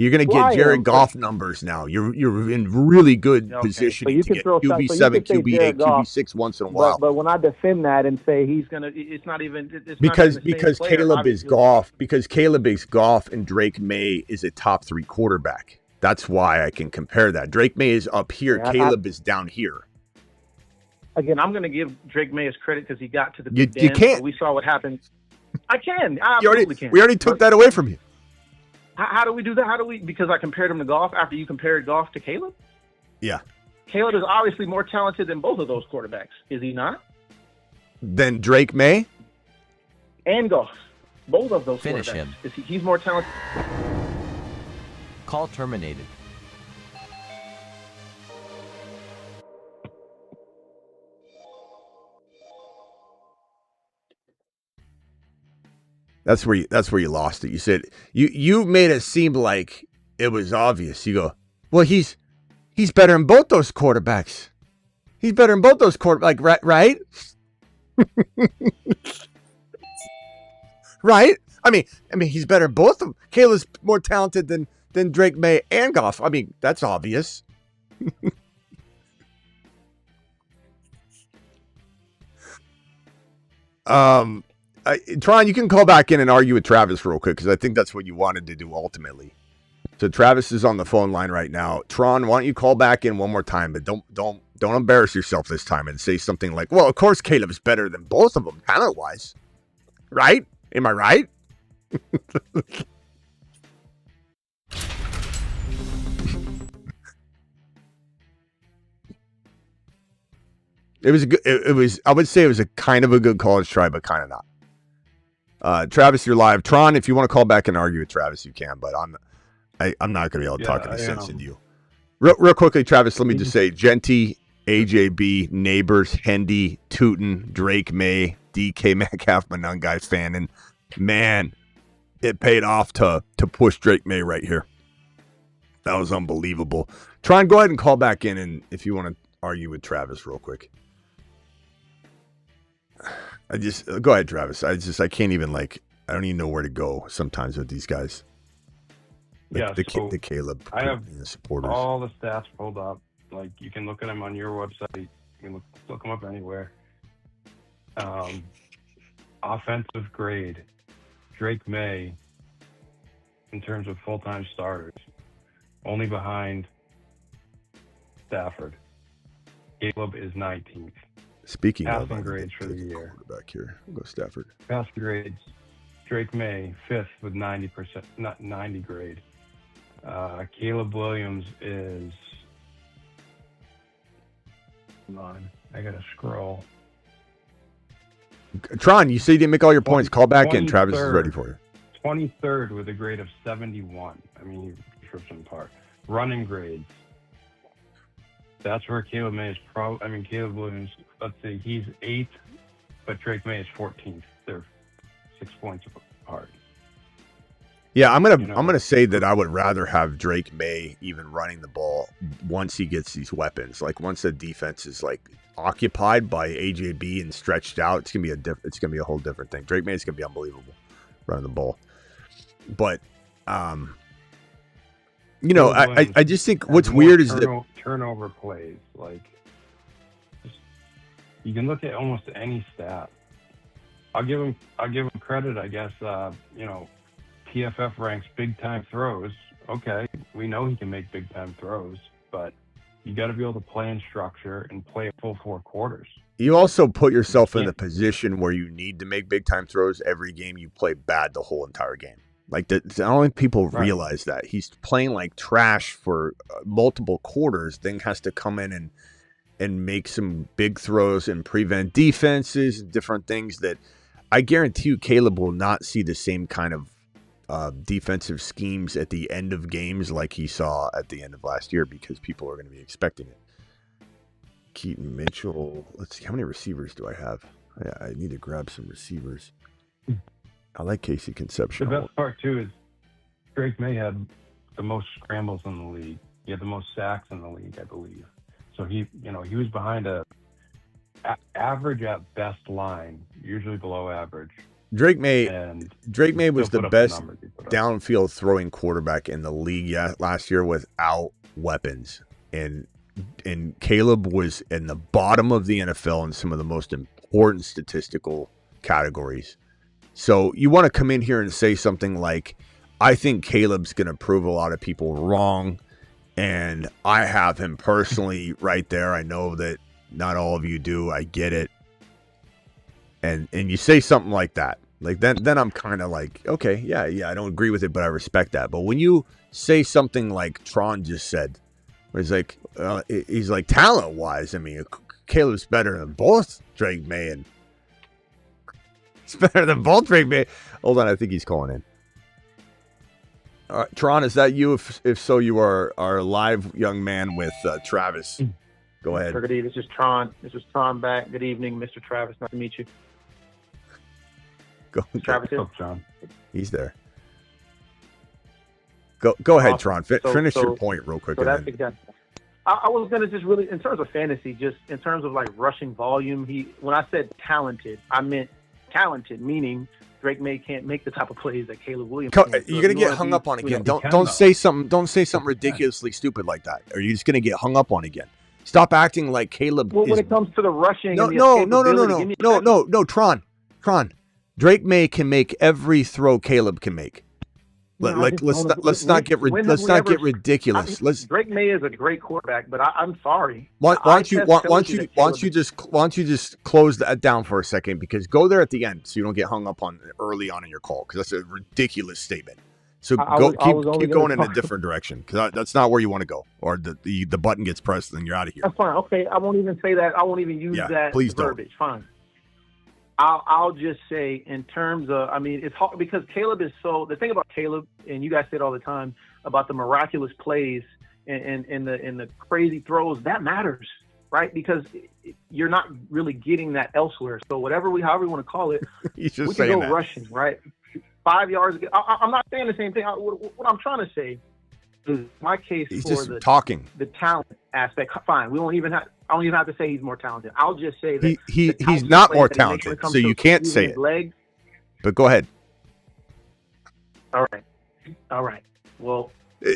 You're going to get Jared Goff numbers now. You're in really good position to get QB7, QB8, QB6 once in a while. But when I defend that and say he's going to, it's not even because Caleb is Goff. Because Caleb is Goff and Drake May is a top 3 quarterback. That's why I can compare that. Drake May is up here. Yeah, Caleb is down here. Again, I'm going to give Drake May his credit because he got to the big you can't. We saw what happened. I can. I absolutely can. We already took that away from you. How do we do that? Because I compared him to Goff after you compared Goff to Caleb? Yeah. Caleb is obviously more talented than both of those quarterbacks. Is he not? Then Drake May? And Goff. Both of those Finish quarterbacks. him. He's more talented. Call terminated. That's where you lost it. You said you made it seem like it was obvious. You go, well, he's better than both those quarterbacks. He's better than both those quarterbacks, like right? Right? I mean, he's better than both of them. Caleb's more talented than Drake May and Goff. I mean, that's obvious. Tron, you can call back in and argue with Travis real quick because I think that's what you wanted to do ultimately. So Travis is on the phone line right now. Tron, why don't you call back in one more time, but don't embarrass yourself this time and say something like, "Well, of course Caleb's better than both of them, talent wise, right? Am I right?" It was good. It was. I would say it was a kind of a good college try, but kind of not. Travis, you're live. Tron, if you want to call back and argue with Travis, you can. But I'm not going to be able to talk any sense into you. Real quickly, Travis. Let me just say, Genty, AJB, Neighbors, Hendy, Tootin, Drake May, DK Metcalf, Manungai fan, and man, it paid off to push Drake May right here. That was unbelievable. Tron, go ahead and call back in, and if you want to argue with Travis real quick. Go ahead, Travis. I can't even I don't even know where to go sometimes with these guys. The Caleb. I have supporters. All the stats pulled up. Like you can look at them on your website. You can look them up anywhere. Offensive grade, Drake May, in terms of full-time starters, only behind Stafford. Caleb is 19th. Speaking passing of grades for the year, quarterback here, we'll go Stafford. Passing grades, Drake May 5th with 90%, not 90 grade. Caleb Williams is. Hold on, I gotta scroll. Tron, you say you didn't make all your points. Call back in. Travis is ready for you. 23rd with a grade of 71. I mean, description part. Running grades. That's where Caleb May is Caleb Williams, let's see, he's 8th, but Drake May is 14th. They're 6 points apart. Yeah, I'm gonna say that I would rather have Drake May even running the ball once he gets these weapons. Like once the defense is like occupied by AJB and stretched out, it's gonna be a whole different thing. Drake May is gonna be unbelievable running the ball. But I just think what's weird is that turnover plays. Like you can look at almost any stat. I'll give him credit, I guess. PFF ranks big time throws. Okay, we know he can make big time throws, but you got to be able to play in structure and play a full 4 quarters. You also put yourself in a position where you need to make big time throws every game. You play bad the whole entire game. Like I don't think people realize that he's playing like trash for multiple quarters. Then has to come in and make some big throws and prevent defenses and different things that I guarantee you Caleb will not see the same kind of defensive schemes at the end of games like he saw at the end of last year because people are going to be expecting it. Keaton Mitchell. Let's see. How many receivers do I have? I need to grab some receivers. I like Casey Concepcion. The best part, too, is Drake May had the most scrambles in the league. He had the most sacks in the league, I believe. So he was behind a average at best line, usually below average. Drake May was the best downfield throwing quarterback in the league last year without weapons. And Caleb was in the bottom of the NFL in some of the most important statistical categories. So you want to come in here and say something like, I think Caleb's going to prove a lot of people wrong, and I have him personally right there. I know that not all of you do. I get it. And you say something like that. Like then I'm kind of like, okay, yeah, I don't agree with it, but I respect that. But when you say something like Tron just said, where he's like talent-wise, I mean, Caleb's better than both Drake May and it's better than both Drake May. Hold on, I think he's calling in. All right, Tron, is that you? If so, you are our live young man with Travis. Go ahead. This is Tron. This is Tron back. Good evening, Mr. Travis. Nice to meet you. Travis here. John. He's there. Go ahead, Awesome. Tron. Finish your point real quick. So that's exactly. I was going to just really, in terms of fantasy, just in terms of like rushing volume, when I said talented, I meant talented, meaning Drake May can't make the type of plays that Caleb Williams can. You're going to get hung up on again. Don't say something ridiculously stupid like that. Or you're just going to get hung up on again. Stop acting like Caleb. Well, when it comes to the rushing, no, Tron. Drake May can make every throw Caleb can make. Let's not get ridiculous. Drake May is a great quarterback, but I'm sorry. Why don't you just close that down for a second, because go there at the end so you don't get hung up on early on in your call, because that's a ridiculous statement. So keep going in a different direction, because that's not where you want to go, or the button gets pressed and then you're out of here. That's fine. Okay, I won't even say that. I won't even use that please verbiage. Fine. I'll just say, in terms of, I mean, it's hard because Caleb is the thing about Caleb, and you guys say it all the time about the miraculous plays and the crazy throws, that matters, right? Because you're not really getting that elsewhere. So however we want to call it, we can go rushing, right? 5 yards ago. I'm not saying the same thing. What I'm trying to say is my case for talking the talent aspect. Fine. I don't even have to say he's more talented. I'll just say that he's not more talented, so you can't say it. Legs. But go ahead. All right. Well,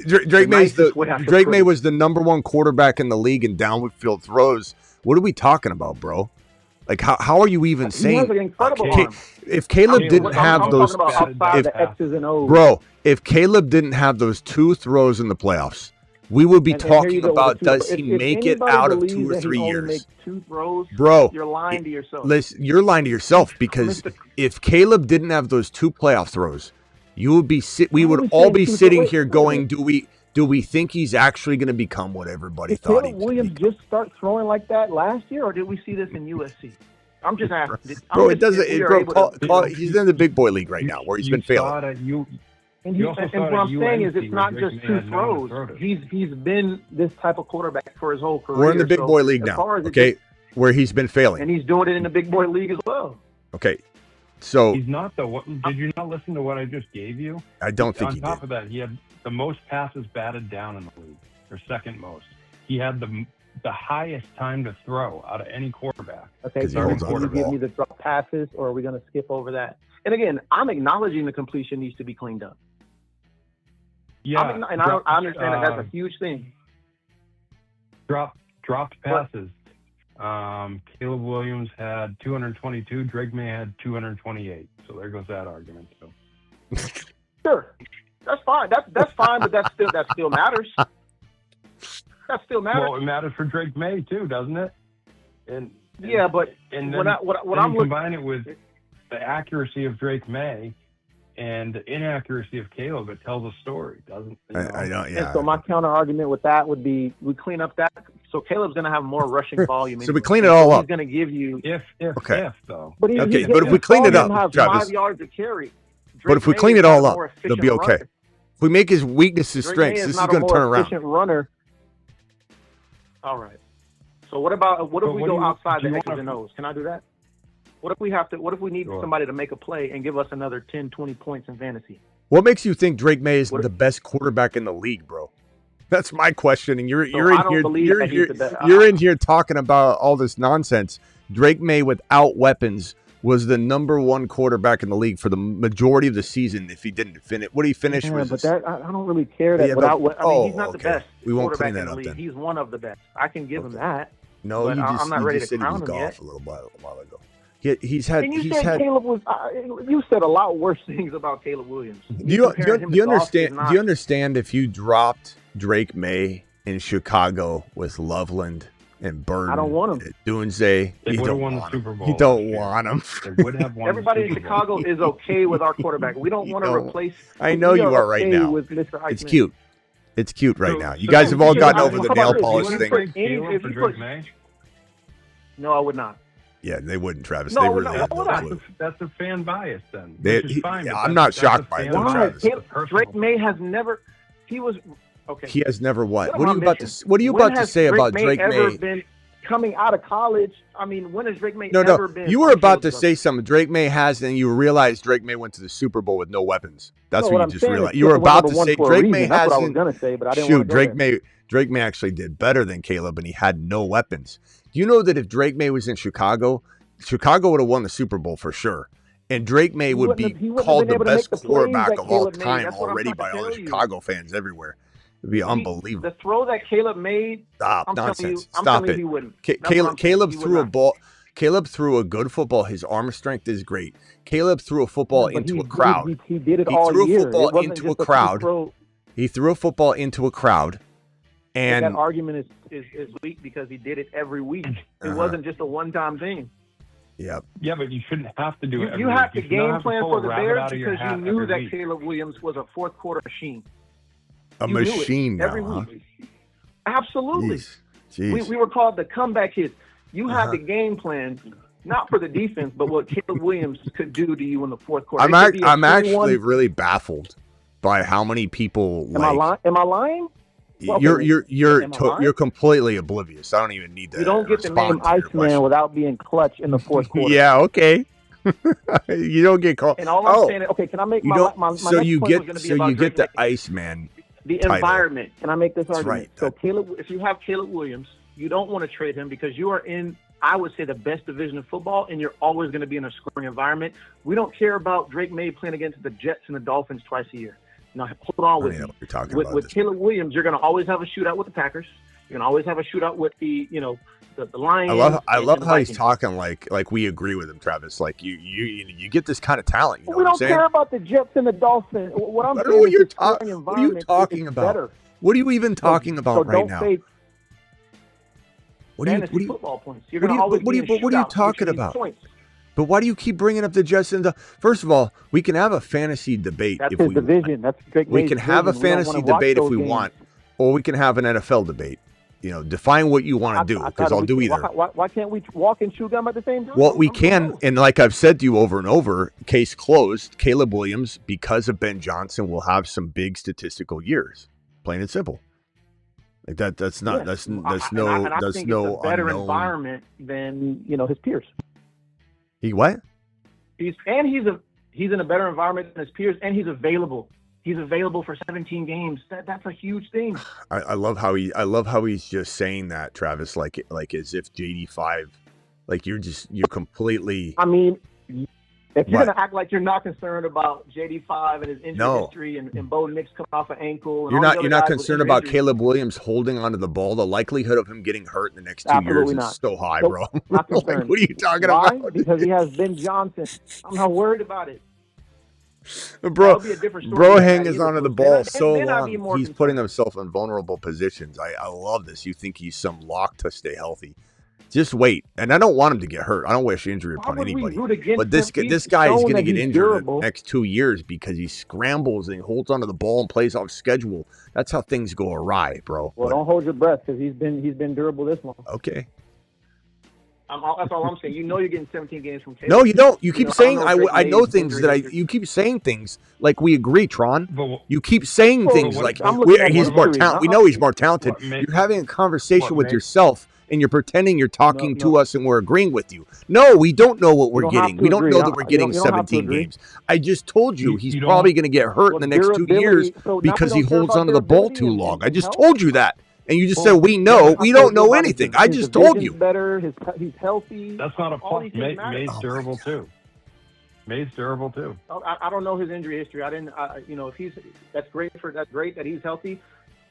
Drake May was the number one quarterback in the league in downfield throws. What are we talking about, bro? Like how are you even saying? If Caleb didn't have those, if Caleb didn't have those 2 throws in the playoffs, we would be talking about does he make it out of 2 or 3 years? Make 2 throws, bro, you're lying to yourself. Listen, you're lying to yourself, because if Caleb didn't have those 2 playoff throws, You would be we would all be sitting here going, do we think he's actually going to become what everybody thought he Caleb was? Williams just start throwing like that last year, or did we see this in USC? I'm just asking. Bro, it doesn't. He's in the big boy league right now, where he's been failing. And what I'm saying is, it's not just two throws. He's been this type of quarterback for his whole career. We're in the big boy league now, okay? Where he's been failing, and he's doing it in the big boy league as well. Okay, so he's not the. Did you not listen to what I just gave you? I don't think he did. On top of that, he had the most passes batted down in the league, or second most. He had the highest time to throw out of any quarterback. Okay, so you give me the drop passes, or are we going to skip over that? And again, I'm acknowledging the completion needs to be cleaned up. Yeah, I understand that that's a huge thing. Dropped passes. Caleb Williams had 222. Drake May had 228. So there goes that argument. So. Sure, that's fine. That's fine, but that still matters. That still matters. Well, it matters for Drake May too, doesn't it? And but and then, what I'm combine it with the accuracy of Drake May and the inaccuracy of Caleb, it tells a story, doesn't it? I don't. Yeah. And so my counter argument with that would be we clean up that. So Caleb's going to have more rushing volume. So we clean it all up. He's going to give you if though. But but if we clean it up, Travis. 5 yards to carry. But if we clean it all up, they'll be okay. Runner. If we make his weaknesses strengths, this is going to turn around. Runner. All right. So what if we go outside the X's and O's? Can I do that? What if we need somebody to make a play and give us another 10, 20 points in fantasy? What makes you think Drake May is the best quarterback in the league, bro? That's my question. And you're in here talking about all this nonsense. Drake May without weapons was the number one quarterback in the league for the majority of the season. If he didn't finish, what did he finish? Yeah, but I don't really care that without. He's not the best. We won't clean that up. Then he's one of the best. I can give him that. No, I'm not ready to crown him yet. A while ago. He's had. And you said Caleb was. You said a lot worse things about Caleb Williams. Do you understand? Do you understand if you dropped Drake May in Chicago with Loveland and Burden? I don't want him. Dunze, they would have won the Super Bowl. You don't want him. They would have won. Everybody in Chicago is okay with our quarterback. We don't want to replace. I know you are right now. With Mr. It's cute. It's cute right now. You guys have all gotten over the nail polish thing. No, I would not. Yeah, they wouldn't, Travis. No, they really have no clue. That's a fan bias, then. I'm not shocked by it, though, Travis. Drake May has never. He was okay. He has never what? What are you about to say about Drake May? Been coming out of college. I mean, when has Drake May ever been? You were about to say something. Drake May has, and you realized Drake May went to the Super Bowl with no weapons. That's what you just realized. You were about to say Drake May hasn't. That's what I was going to say, but I didn't want to go there. Drake May actually did better than Caleb, and he had no weapons. Do you know that if Drake May was in Chicago, Chicago would have won the Super Bowl for sure. And Drake May would be called the best quarterback of all time already by all the Chicago fans everywhere. It'd be unbelievable. The throw that Caleb made. Stop nonsense. Stop it. Caleb threw a ball. Caleb threw a good football. His arm strength is great. Caleb threw a football into a crowd. He did it all year. He threw a football into a crowd. He threw a football into a crowd. And that argument is weak because he did it every week. It wasn't just a one-time thing. Yep. Yeah, but you shouldn't have to do it. You have to game plan for the Bears because you knew that Caleb Williams was a fourth quarter machine. A machine now, every week. Absolutely. Jeez. We were called the comeback hits. You had the game plan, not for the defense, but what Caleb Williams could do to you in the fourth quarter. I'm actually really baffled by how many people Am I lying? Well, you're completely oblivious. I don't even need that. You don't get the name Iceman without being clutch in the fourth quarter. Yeah, okay. You don't get called. And all I'm saying, okay, can I make my so you get the Iceman. The title. Environment. Can I make this argument? Right. So Caleb, if you have Caleb Williams, you don't want to trade him because you are in, I would say, the best division of football, and you're always going to be in a scoring environment. We don't care about Drake May playing against the Jets and the Dolphins twice a year. Now, hold on with me. With Caleb Williams, you're going to always have a shootout with the Packers. You're going to always have a shootout with the Lions. I love how he's talking like we agree with him, Travis. Like you get this kind of talent. You know we don't what I'm saying? care about the Jets and the Dolphins. What I'm saying what is are you talking about? Better. What are you even talking about right now? What are you football points? You're going to always what are you talking about? Points. But why do you keep bringing up the Jets? First of all, we can have a fantasy debate That's if his we division. That's Drake we May's can have a division. We don't fantasy wanna watch debate if those we games. want, or we can have an NFL debate. Define what you want to do, because I'll do either. Why can't we walk and chew gum at the same time? Well, we can, and like I've said to you over and over, case closed. Caleb Williams, because of Ben Johnson, will have some big statistical years. Plain and simple. Like that. That's not. Yeah. That's no. I That's think no it's a better unknown environment than his peers. He what? He's in a better environment than his peers, and he's available. He's available for 17 games. That's a huge thing. I love how he's just saying that, Travis, like as if JD5, like you're completely. I mean, if you're gonna act like you're not concerned about JD5 and his injury history and Bo Nix coming off an ankle, and you're not concerned about Caleb Williams holding onto the ball. The likelihood of him getting hurt in the next 2 years is so high, bro. Not like, concerned. what are you talking Why? about? Because he has Ben Johnson. I'm not worried about it. Bro hangs onto the ball so long. He's putting himself in vulnerable positions. I love this. You think he's some lock to stay healthy. Just wait. And I don't want him to get hurt. I don't wish injury upon anybody. But this guy is going to get injured in the next 2 years because he scrambles and he holds onto the ball and plays off schedule. That's how things go awry, bro. Well, don't hold your breath because he's been durable this long. Okay. That's all I'm saying. You're getting 17 games from Caleb. No, you don't. You keep saying I know things that you keep saying things like we agree, Tron. You keep saying things like he's more talented. We know he's more talented. You're having a conversation with yourself and you're pretending you're talking to us and we're agreeing with you. No, we don't know what we're getting. We don't know that we're getting 17 games. I just told you he's probably going to get hurt in the next 2 years because he holds onto the ball too long. I just told you that. And you just said, we know. We don't know anything. I just told you. Better. He's healthy. That's not a plus. May's durable, too. May's durable, too. I don't know his injury history. If that's great that he's healthy.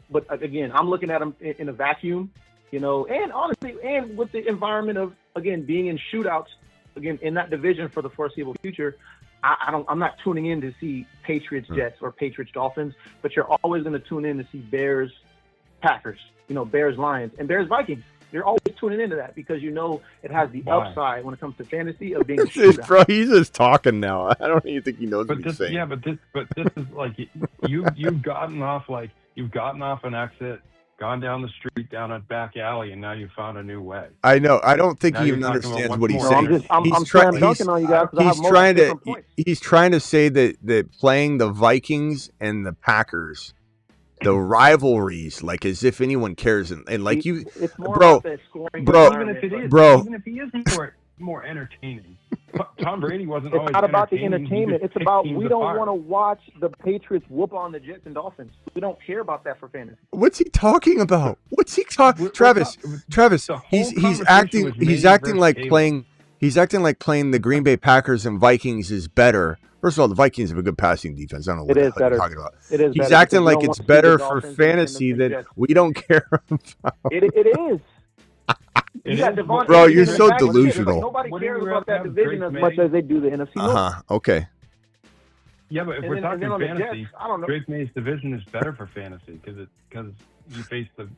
But, again, I'm looking at him in a vacuum, and honestly, and with the environment of, again, being in shootouts, again, in that division for the foreseeable future, I'm not tuning in to see Patriots Jets or Patriots Dolphins, but you're always going to tune in to see Bears Packers, Bears Lions, and Bears Vikings. You're always tuning into that because it has the upside when it comes to fantasy of being a shootout. Bro, he's just talking now. I don't even think he knows what he's saying. Yeah, but this is like you've gotten off an exit, gone down the street, down a back alley, and now you found a new way. I know. I don't think he even understands what he's saying. I'm slam dunking on you guys. He's trying to say that playing the Vikings and the Packers, the rivalries, like as if anyone cares, and like you, it's more bro, about that scoring even if he is more entertaining. Tom Brady wasn't always. It's not about the entertainment. It's about we don't want to watch the Patriots whoop on the Jets and Dolphins. We don't care about that for fantasy. What's he talking about? What's he talking? Travis, he's acting like playing the Green Bay Packers and Vikings is better. First of all, the Vikings have a good passing defense. I don't know what the hell you're talking about. It is. He's acting like it's better for fantasy that we don't care about. It is. Bro, you're so delusional. Nobody cares about that division as much as they do the NFC North. Okay. Yeah, but if we're talking fantasy, Drake May's division is better for fantasy because you face the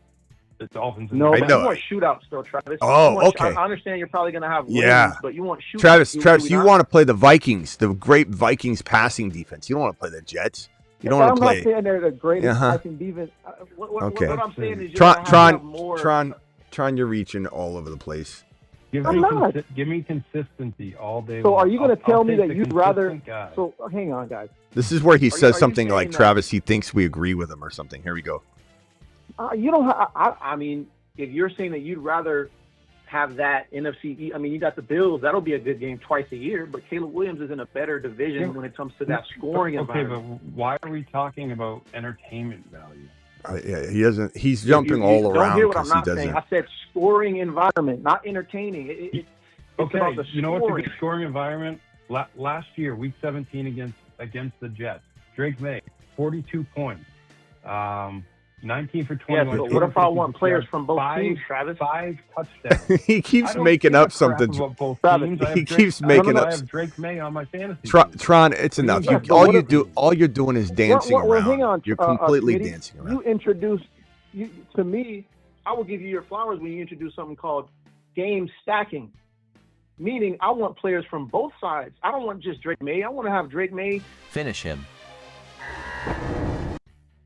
Dolphins. No, but you want shootouts still, Travis. Okay. I understand you're probably going to have wins, but you want shootouts. Travis, you want to play the Vikings, the great Vikings passing defense. You don't want to play the Jets. You don't want to play. I'm not saying they're the greatest passing defense. Okay. What I'm saying is Tron, you're reaching all over the place. Give me consistency all day. So are you going to tell me that you'd rather? So hang on, guys. This is where he says something like Travis. He thinks we agree with him or something. Here we go. You don't. I mean, if you're saying that you'd rather have that NFC, I mean, you got the Bills. That'll be a good game twice a year. But Caleb Williams is in a better division when it comes to that scoring environment. Okay, but why are we talking about entertainment value? Yeah, he doesn't. He's jumping all around. Don't hear what I'm not saying. I said scoring environment, not entertaining. It's about the you know what's a good scoring environment? Last year, Week 17 against the Jets, Drake May, 42 points. 19 for 21. Yeah, so what if I want players from both teams, Travis? 5 touchdowns. He keeps making up something. He keeps making up. I have Drake May on my fantasy. Tron, it's enough. All you're doing is dancing around. Hang on, you're completely Smitty, dancing around. You introduced to me. I will give you your flowers when you introduce something called game stacking. Meaning, I want players from both sides. I don't want just Drake May. I want to have Drake May. Finish him.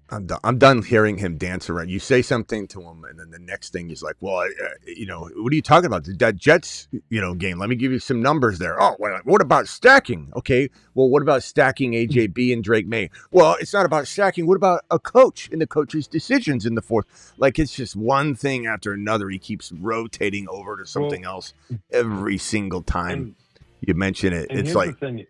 I'm done hearing him dance around. You say something to him, and then the next thing he's like, well, what are you talking about? That Jets, game. Let me give you some numbers there. Oh, what about stacking? Okay, well, what about stacking AJB and Drake May? Well, it's not about stacking. What about a coach and the coach's decisions in the fourth? Like, it's just one thing after another. He keeps rotating over to something else every single time you mention it. It's like, the thing.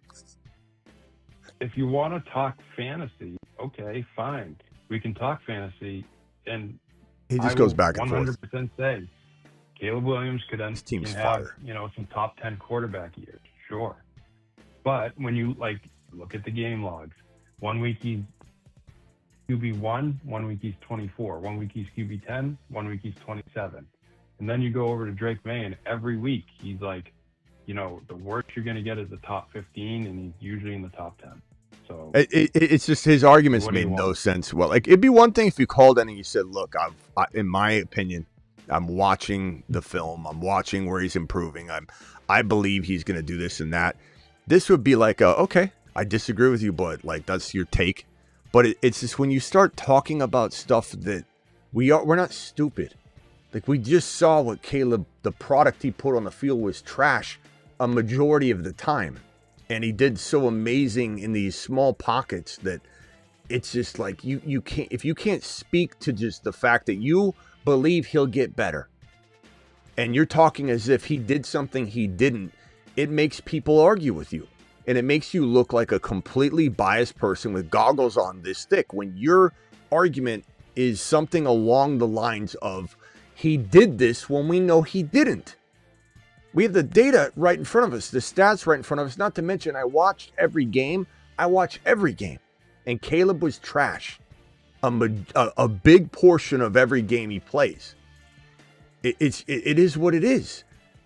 If you want to talk fantasy, okay, fine. We can talk fantasy, and he just goes back and forth. 100% say Caleb Williams could have fire. Some top 10 quarterback years, sure. But when you look at the game logs, 1 week he's QB1, 1 week he's 24, 1 week he's QB10, 1 week he's 27, and then you go over to Drake May, and every week he's like, the worst you're going to get is the top 15, and he's usually in the top 10. So it's just his arguments made no sense. Well, it'd be one thing if you called in and you said, look, in my opinion, I'm watching the film. I'm watching where he's improving. I believe he's going to do this and that. This would be like, okay, I disagree with you, but that's your take. But it's just when you start talking about stuff that we're not stupid. Like, we just saw what Caleb, the product he put on the field was trash a majority of the time. And he did so amazing in these small pockets that it's just like you can't, if you can't speak to just the fact that you believe he'll get better and you're talking as if he did something he didn't, it makes people argue with you. And it makes you look like a completely biased person with goggles on this thick when your argument is something along the lines of he did this when we know he didn't. We have the data right in front of us, the stats right in front of us, not to mention I watched every game. I watch every game. And Caleb was trash. A big portion of every game he plays. It is what it is.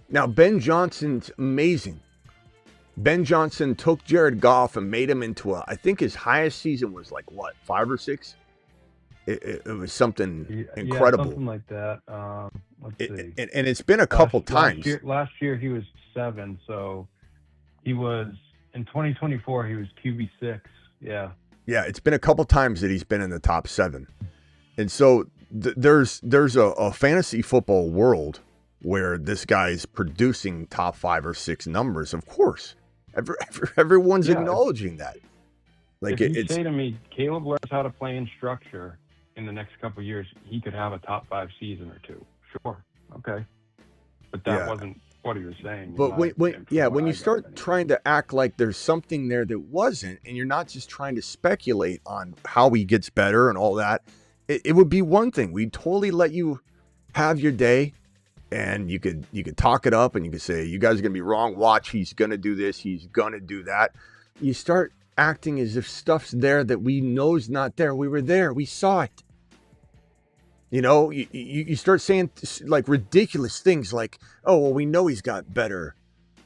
Now, Ben Johnson's amazing. Ben Johnson took Jared Goff and made him into I think his highest season was 5 or 6? It was something incredible. Yeah, something like that. Let's see. And it's been a couple times. Last year he was 7, so he was, in 2024, he was QB6. Yeah. Yeah, it's been a couple times that he's been in the top 7. And so there's a fantasy football world where this guy's producing top 5 or 6 numbers, of course. Everyone's acknowledging that. If you say to me, Caleb learns how to play in structure in the next couple of years, he could have a top 5 season or 2. Sure. Okay. But that wasn't what he was saying. But when you start trying to act like there's something there that wasn't, and you're not just trying to speculate on how he gets better and all that, it would be one thing. We'd totally let you have your day, and you could talk it up, and you could say, you guys are going to be wrong. Watch, he's going to do this. He's going to do that. You start acting as if stuff's there that we know is not there. We were there. We saw it. You start saying ridiculous things like, oh, well, we know he's got better,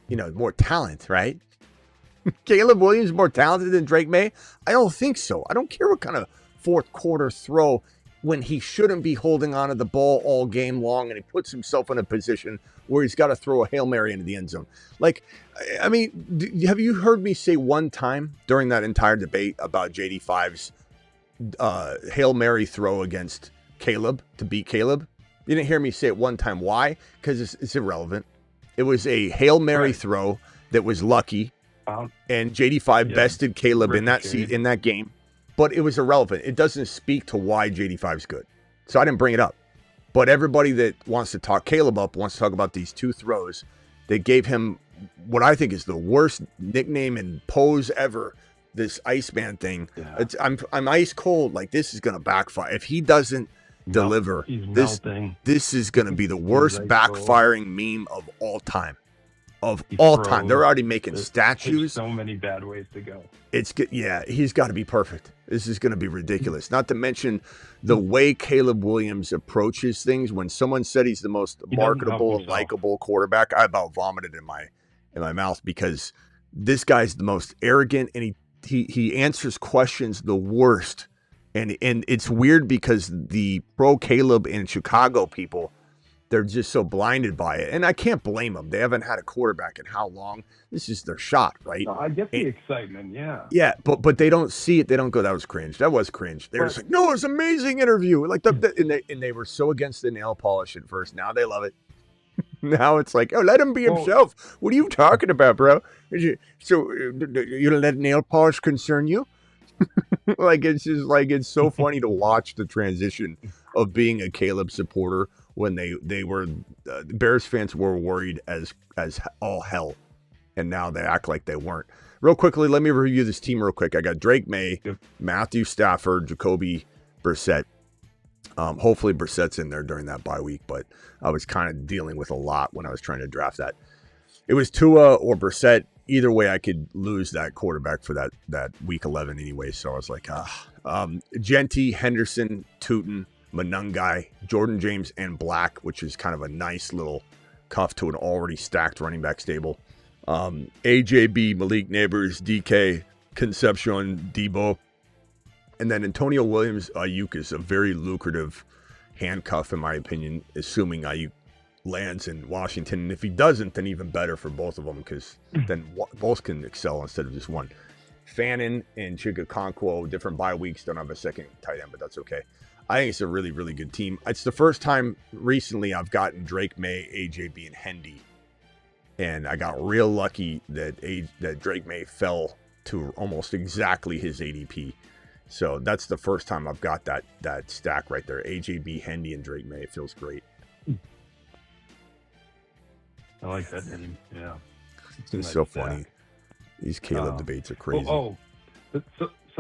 more talent, right? Caleb Williams more talented than Drake May? I don't think so. I don't care what kind of fourth quarter throw when he shouldn't be holding on to the ball all game long and he puts himself in a position where he's got to throw a Hail Mary into the end zone. Have you heard me say one time during that entire debate about JD5's Hail Mary throw against Caleb to beat Caleb? You didn't hear me say it one time. Why? Because it's irrelevant. It was a Hail Mary throw that was lucky, and JD5 bested Caleb in that game, but it was irrelevant. It doesn't speak to why JD5's good. So I didn't bring it up. But everybody that wants to talk Caleb up wants to talk about these 2 throws that gave him what I think is the worst nickname and pose ever. This Iceman thing. Yeah. I'm ice cold. This is going to backfire if he doesn't deliver. This is going to be the worst backfiring meme of all time. They're already making statues. So many bad ways to go. It's good. Yeah, he's got to be perfect. This is going to be ridiculous. Not to mention the way Caleb Williams approaches things. When someone said he's the most marketable and likable quarterback, I about vomited in my mouth because this guy's the most arrogant, and he answers questions the worst. And it's weird because the pro Caleb and Chicago people, they're just so blinded by it. And I can't blame them. They haven't had a quarterback in how long? This is their shot, right? No, I get the excitement, yeah. Yeah, but they don't see it. They don't go, that was cringe. That was cringe. They're just like, no, it's an amazing interview. Like and they were so against the nail polish at first. Now they love it. Now it's like, oh, let him be himself. What are you talking about, bro? So you don't let nail polish concern you? Like, it's just like, it's so funny to watch the transition of being a Caleb supporter when they were Bears fans were worried as all hell, and now they act like they weren't. Real quickly, let me review this team real quick. I got Drake May, Matthew Stafford, Jacoby Brissett. Hopefully Brissett's in there during that bye week, but I was kind of dealing with a lot when I was trying to draft that. It was Tua or Brissett. Either way, I could lose that quarterback for that week 11 anyway. So I was like, Genty, Henderson, Tootin, Monungai, Jordan James, and Black, which is kind of a nice little cuff to an already stacked running back stable. AJB, Malik Neighbors, DK, Concepcion, Debo. And then Antonio Williams, Ayuk is a very lucrative handcuff, in my opinion, assuming Ayuk lands in Washington. And if he doesn't, then even better for both of them, because then both can excel instead of just one. Fannin and Chigakonkwo, different bye weeks, don't have a second tight end, but that's okay. I think it's a really, really good team. It's the first time recently I've gotten Drake May, AJB, and Hendy. And I got real lucky that Drake May fell to almost exactly his ADP. So that's the first time I've got that stack right there. AJB, Hendy, and Drake May. It feels great. I like that name. Yeah. It's so funny. These Caleb debates are crazy. So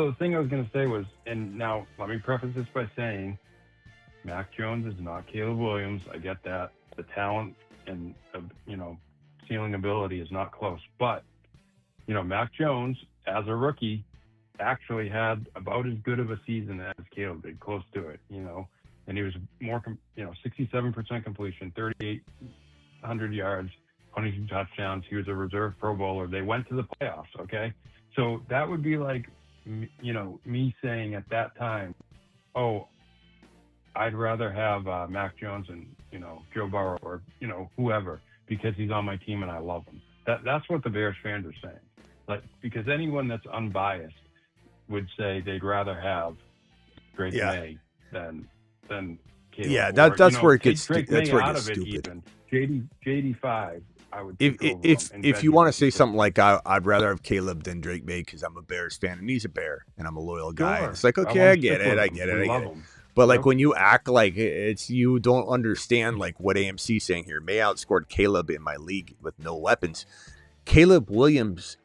the thing I was going to say was, and now let me preface this by saying, Mac Jones is not Caleb Williams. I get that. The talent and, ceiling ability is not close. But, Mac Jones, as a rookie, actually had about as good of a season as Caleb did, close to it, and he was more, 67% completion, 3,800 yards, 22 touchdowns. He was a reserve Pro Bowler. They went to the playoffs. Okay. So that would be like, me saying at that time, oh, I'd rather have Mac Jones and, Joe Burrow or, whoever, because he's on my team and I love him. That's what the Bears fans are saying. Like, because anyone that's unbiased would say they'd rather have Drake May than Caleb. Yeah, that's where it gets Drake that's May where it out gets of stupid. Even. JD5, I would. If you want to say something like I'd rather have Caleb than Drake May because I'm a Bears fan and he's a Bear and I'm a loyal guy. Sure. It's like, okay, I get it. But like when you act like you don't understand like what AMC's saying here. May outscored Caleb in my league with no weapons. Caleb Williams,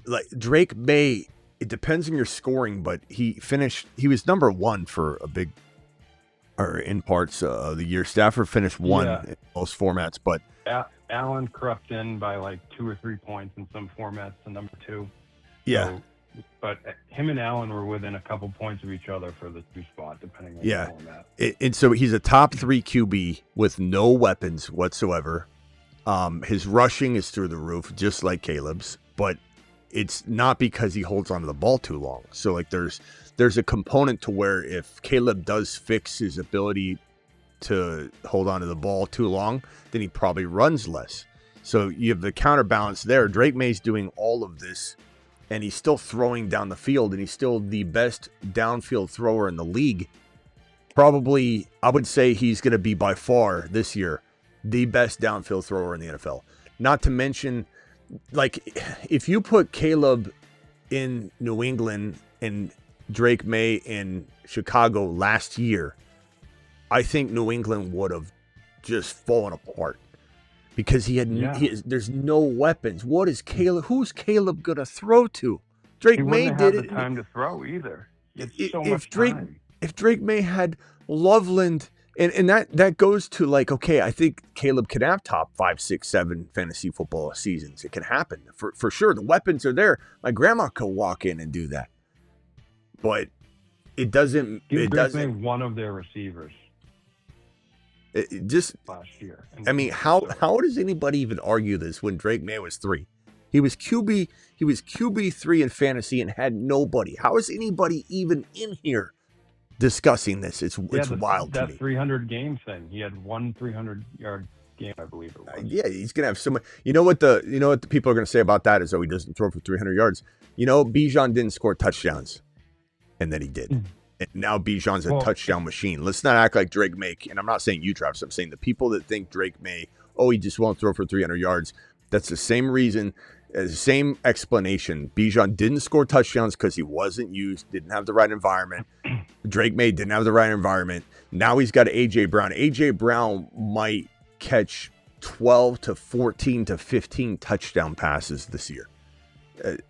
like Drake May, it depends on your scoring, but he was number one for a big, or in parts of the year. Stafford finished one in most formats, but Allen crept in by like 2 or 3 points in some formats to number 2. Yeah. So, but him and Allen were within a couple points of each other for the 2 spot, depending on the format. And so he's a top 3 QB with no weapons whatsoever. His rushing is through the roof, just like Caleb's, but it's not because he holds onto the ball too long. So like there's a component to where if Caleb does fix his ability to hold onto the ball too long, then he probably runs less. So you have the counterbalance there. Drake May's doing all of this, and he's still throwing down the field, and he's still the best downfield thrower in the league. Probably, I would say he's going to be by far this year the best downfield thrower in the NFL. Not to mention, like, if you put Caleb in New England and Drake May in Chicago last year, I think New England would have just fallen apart because there's no weapons. What is Caleb? Who's Caleb gonna throw to? Drake May did it. The time to throw either. If Drake May had Loveland, and that goes to like, okay, I think Caleb can have top 5, 6, 7 fantasy football seasons. It can happen for sure. The weapons are there. My grandma could walk in and do that, but it doesn't. It doesn't. One of their receivers. It just last year. I mean, how does anybody even argue this when Drake May was 3? He was QB 3 in fantasy and had nobody. How is anybody even in here discussing this. It's wild to me. That 300 game thing. He had one 300-yard game, I believe it was. Yeah, he's gonna have so much. You know what the people are gonna say about that is, he doesn't throw for 300 yards. Bijan didn't score touchdowns, and then he did. And now Bijan's a touchdown machine. Let's not act like Drake May. And I'm not saying you, Travis. I'm saying the people that think Drake May, he just won't throw for 300 yards. That's the same reason, the same explanation. Bijan didn't score touchdowns because he wasn't used, didn't have the right environment. Drake May didn't have the right environment. Now he's got A.J. Brown. A.J. Brown might catch 12 to 14 to 15 touchdown passes this year.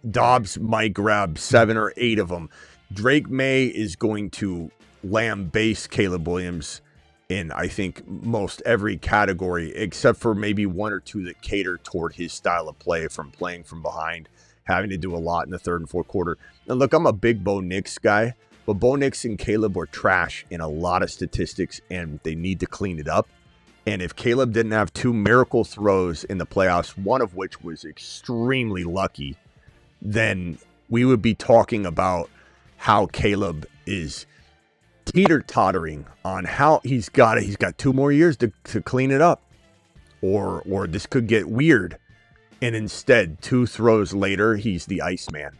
Dobbs might grab 7 or 8 of them. Drake May is going to lambaste Caleb Williams in, I think, most every category, except for maybe 1 or 2 that cater toward his style of play, from playing from behind, having to do a lot in the third and fourth quarter. And look, I'm a big Bo Nix guy, but Bo Nix and Caleb were trash in a lot of statistics, and they need to clean it up. And if Caleb didn't have 2 miracle throws in the playoffs, one of which was extremely lucky, then we would be talking about how Caleb is teeter-tottering on how he's got 2 more years to clean it up, or this could get weird. And instead, 2 throws later, he's the Iceman.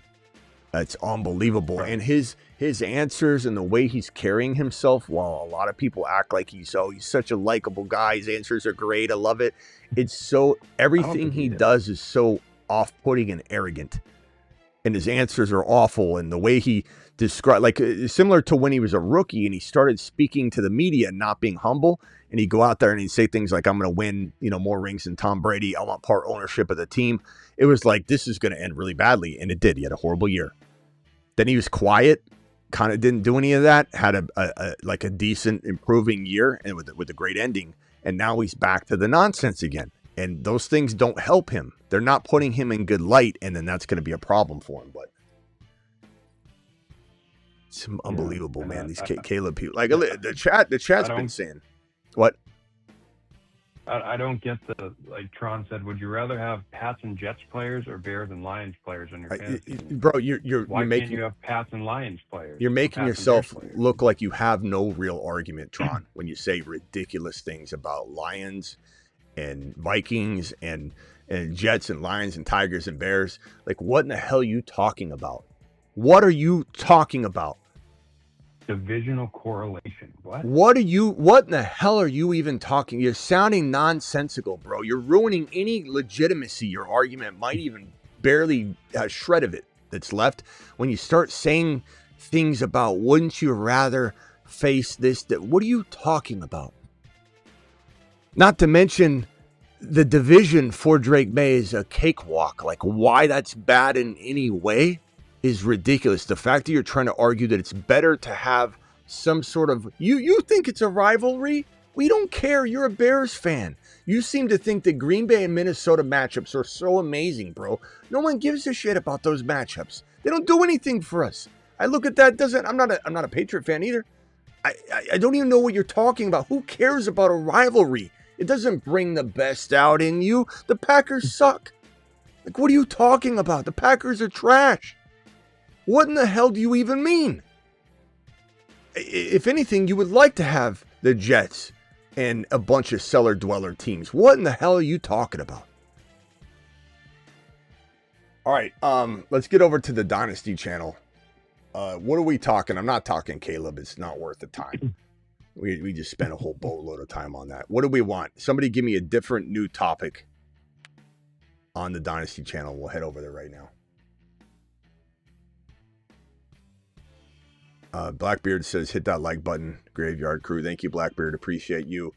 That's unbelievable. And his answers and the way he's carrying himself, while a lot of people act like he's such a likable guy, his answers are great, I love it. It's so, everything he does is so off-putting and arrogant. And his answers are awful, and the way he described, similar to when he was a rookie and he started speaking to the media and not being humble, and he'd go out there and he'd say things like, I'm going to win, more rings than Tom Brady. I want part ownership of the team. It was like, this is going to end really badly, and it did. He had a horrible year. Then he was quiet, kind of didn't do any of that, had a decent improving year, and with a great ending, and now he's back to the nonsense again. And those things don't help him. They're not putting him in good light, and then that's going to be a problem for him. But it's unbelievable, man. These Caleb people, the chat's been saying, what? I don't get like Tron said, would you rather have Pats and Jets players or Bears and Lions players on your fantasy team? Bro, Why can't you have Pats and Lions players? You're making yourself look like you have no real argument, Tron, when you say ridiculous things about Lions and Vikings and Jets and Lions and Tigers and Bears. Like, what in the hell are you talking about? What are you talking about? Divisional correlation. What? What in the hell are you even talking? You're sounding nonsensical, bro. You're ruining any legitimacy your argument might even barely a shred of it that's left when you start saying things about, wouldn't you rather face this? What are you talking about? Not to mention, the division for Drake May is a cakewalk. Like, why that's bad in any way is ridiculous. The fact that you're trying to argue that it's better to have some sort of... You think it's a rivalry? We don't care. You're a Bears fan. You seem to think that Green Bay and Minnesota matchups are so amazing, bro. No one gives a shit about those matchups. They don't do anything for us. I look at that, I'm not a Patriot fan either. I don't even know what you're talking about. Who cares about a rivalry? It doesn't bring the best out in you. The Packers suck. Like, what are you talking about? The Packers are trash. What in the hell do you even mean? If anything, you would like to have the Jets and a bunch of cellar dweller teams. What in the hell are you talking about? All right, let's get over to the Dynasty channel. What are we talking? I'm not talking Caleb. It's not worth the time. We just spent a whole boatload of time on that. What do we want? Somebody give me a different new topic on the Dynasty channel. We'll head over there right now. Blackbeard says, hit that like button, Graveyard Crew. Thank you, Blackbeard. Appreciate you.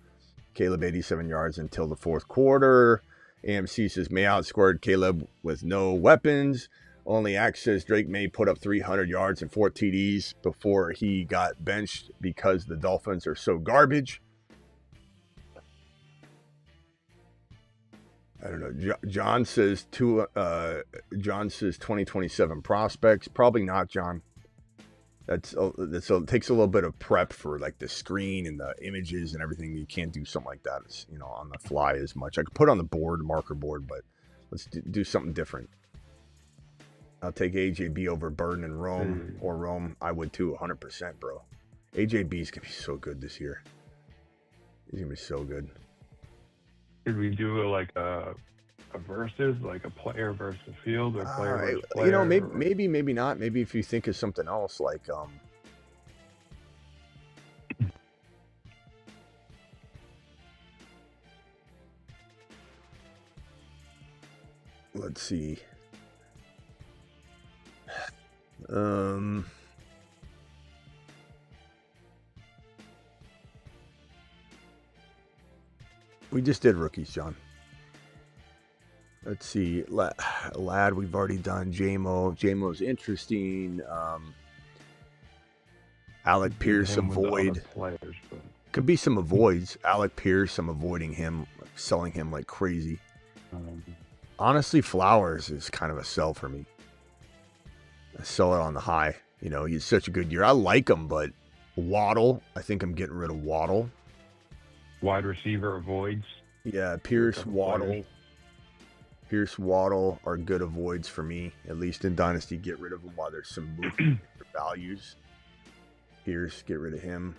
Caleb, 87 yards until the fourth quarter. AMC says, May outscored Caleb with no weapons. Only Axe says Drake May put up 300 yards and 4 TDs before he got benched because the Dolphins are so garbage. I don't know. John says 2027 prospects. Probably not, John. It takes a little bit of prep for like the screen and the images and everything. You can't do something like that, on the fly as much. I could put on the board, marker board, but let's do something different. I'll take AJB over Burden and Rome or Rome. I would too, 100%, bro. AJB's gonna be so good this year. He's gonna be so good. Should we do like a versus, like a player versus field, or player versus player? You know, maybe not. Maybe if you think of something else, like let's see. We just did rookies, John. Let's see. Lad, we've already done. JMO's interesting. Alec Pierce, avoid. Players, but... Could be some avoids. Alec Pierce, I'm avoiding him, selling him like crazy. Honestly, Flowers is kind of a sell for me. I sell it on the high. You know, he's such a good year. I like him, but Waddle, I think I'm getting rid of Waddle. Wide receiver avoids. Yeah, Pierce, Waddle. Pierce, Waddle are good avoids for me, at least in Dynasty. Get rid of them while there's some movement values. Pierce, get rid of him.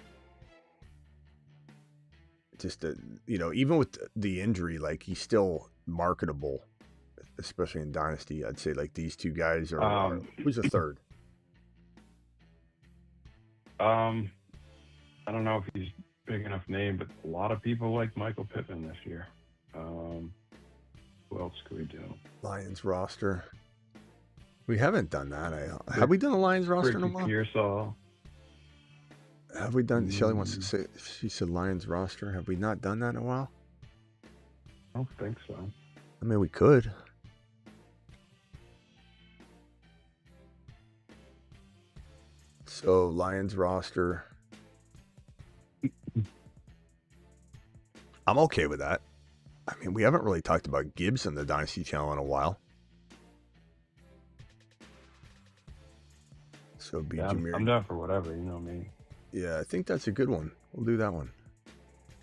Just, you know, even with the injury, like, he's still marketable, especially in Dynasty. I'd say, like, these two guys are... who's a third? I don't know if he's big enough name, but a lot of people like Michael Pittman this year. Who else could we do? Lions roster. We haven't done that. Have we done the Lions roster in a while? Pearsall. Have we done? Shelly wants to say, she said Lions roster. Have we not done that in a while? I don't think so. I mean, we could. So, Lions roster. I'm okay with that. I mean, we haven't really talked about Gibbs on the Dynasty channel in a while. So, I'm down for whatever, you know me. Yeah, I think that's a good one. We'll do that one.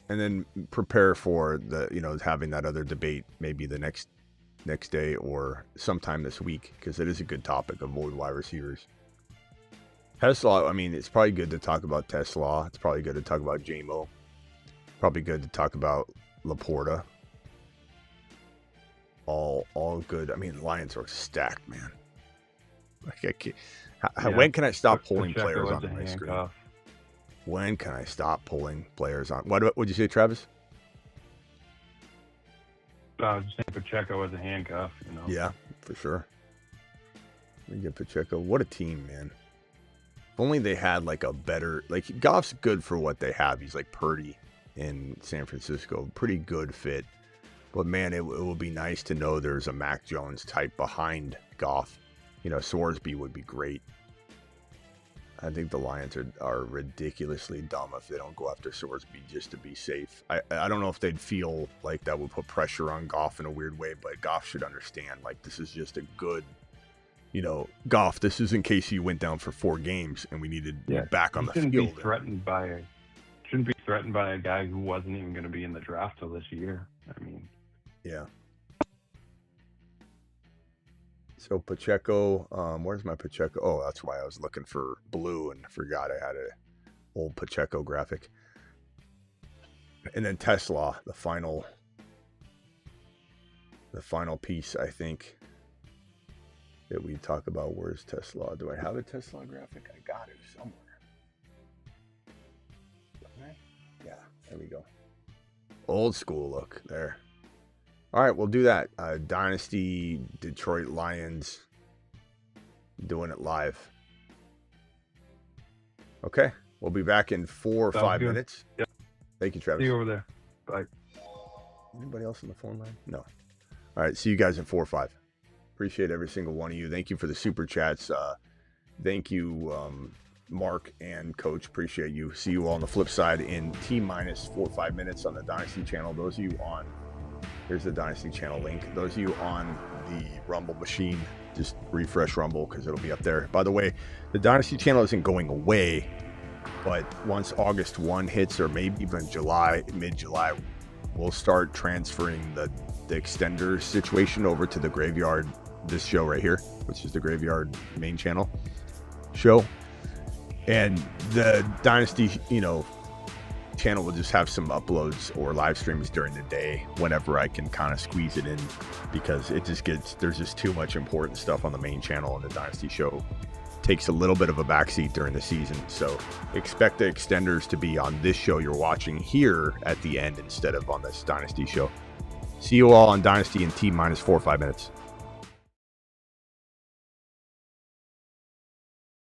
And then prepare for the, you know, having that other debate maybe the next day or sometime this week, because it is a good topic, avoid wide receivers. Tesla, I mean, it's probably good to talk about Tesla. It's probably good to talk about JMO. Probably good to talk about Laporta. All good. I mean, Lions are stacked, man. Like, when can I stop pulling players on my screen? When can I stop pulling players on? What would you say, Travis? Just saying Pacheco as a handcuff, you know. Yeah, for sure. We get Pacheco. What a team, man. If only they had like a better, like, Goff's good for what they have. He's like Purdy in San Francisco. Pretty good fit. But man, it will be nice to know there's a Mac Jones type behind Goff. You know, Sorsby would be great. I think the Lions are ridiculously dumb if they don't go after Sorsby just to be safe. I don't know if they'd feel like that would put pressure on Goff in a weird way, but Goff should understand, like, this is just a good, you know, Goff, this is in case you went down for 4 games and we needed back on the field. Shouldn't be threatened by a guy who wasn't even going to be in the draft till this year. I mean, yeah. So Pacheco, where's my Pacheco? Oh, that's why I was looking for blue and forgot I had a old Pacheco graphic. And then Tesla, the final piece, I think, that we talk about. Where's Tesla? Do I have a Tesla graphic? I got it somewhere. Yeah, there we go. Old school look there. All right, we'll do that. Dynasty, Detroit Lions, doing it live. Okay, we'll be back in 4 or 5 minutes. Yep. Thank you, Travis. See you over there. Bye. Anybody else on the phone line? No. All right, see you guys in 4 or 5. Appreciate every single one of you. Thank you for the super chats. Thank you, Mark and Coach. Appreciate you. See you all on the flip side in T-minus 4 or 5 minutes on the Dynasty channel. Those of you on... Here's the Dynasty channel link. Those of you on the Rumble machine, just refresh Rumble because it'll be up there. By the way, the Dynasty channel isn't going away, but once August 1 hits, or maybe even July, mid-July, we'll start transferring the extender situation over to the Graveyard, this show right here, which is the Graveyard main channel show. And the Dynasty, channel will just have some uploads or live streams during the day whenever I can kind of squeeze it in, because there's just too much important stuff on the main channel, and the Dynasty show takes a little bit of a backseat during the season. So expect the extenders to be on this show you're watching here at the end instead of on this Dynasty show. See you all on Dynasty in T minus 4 or 5 minutes.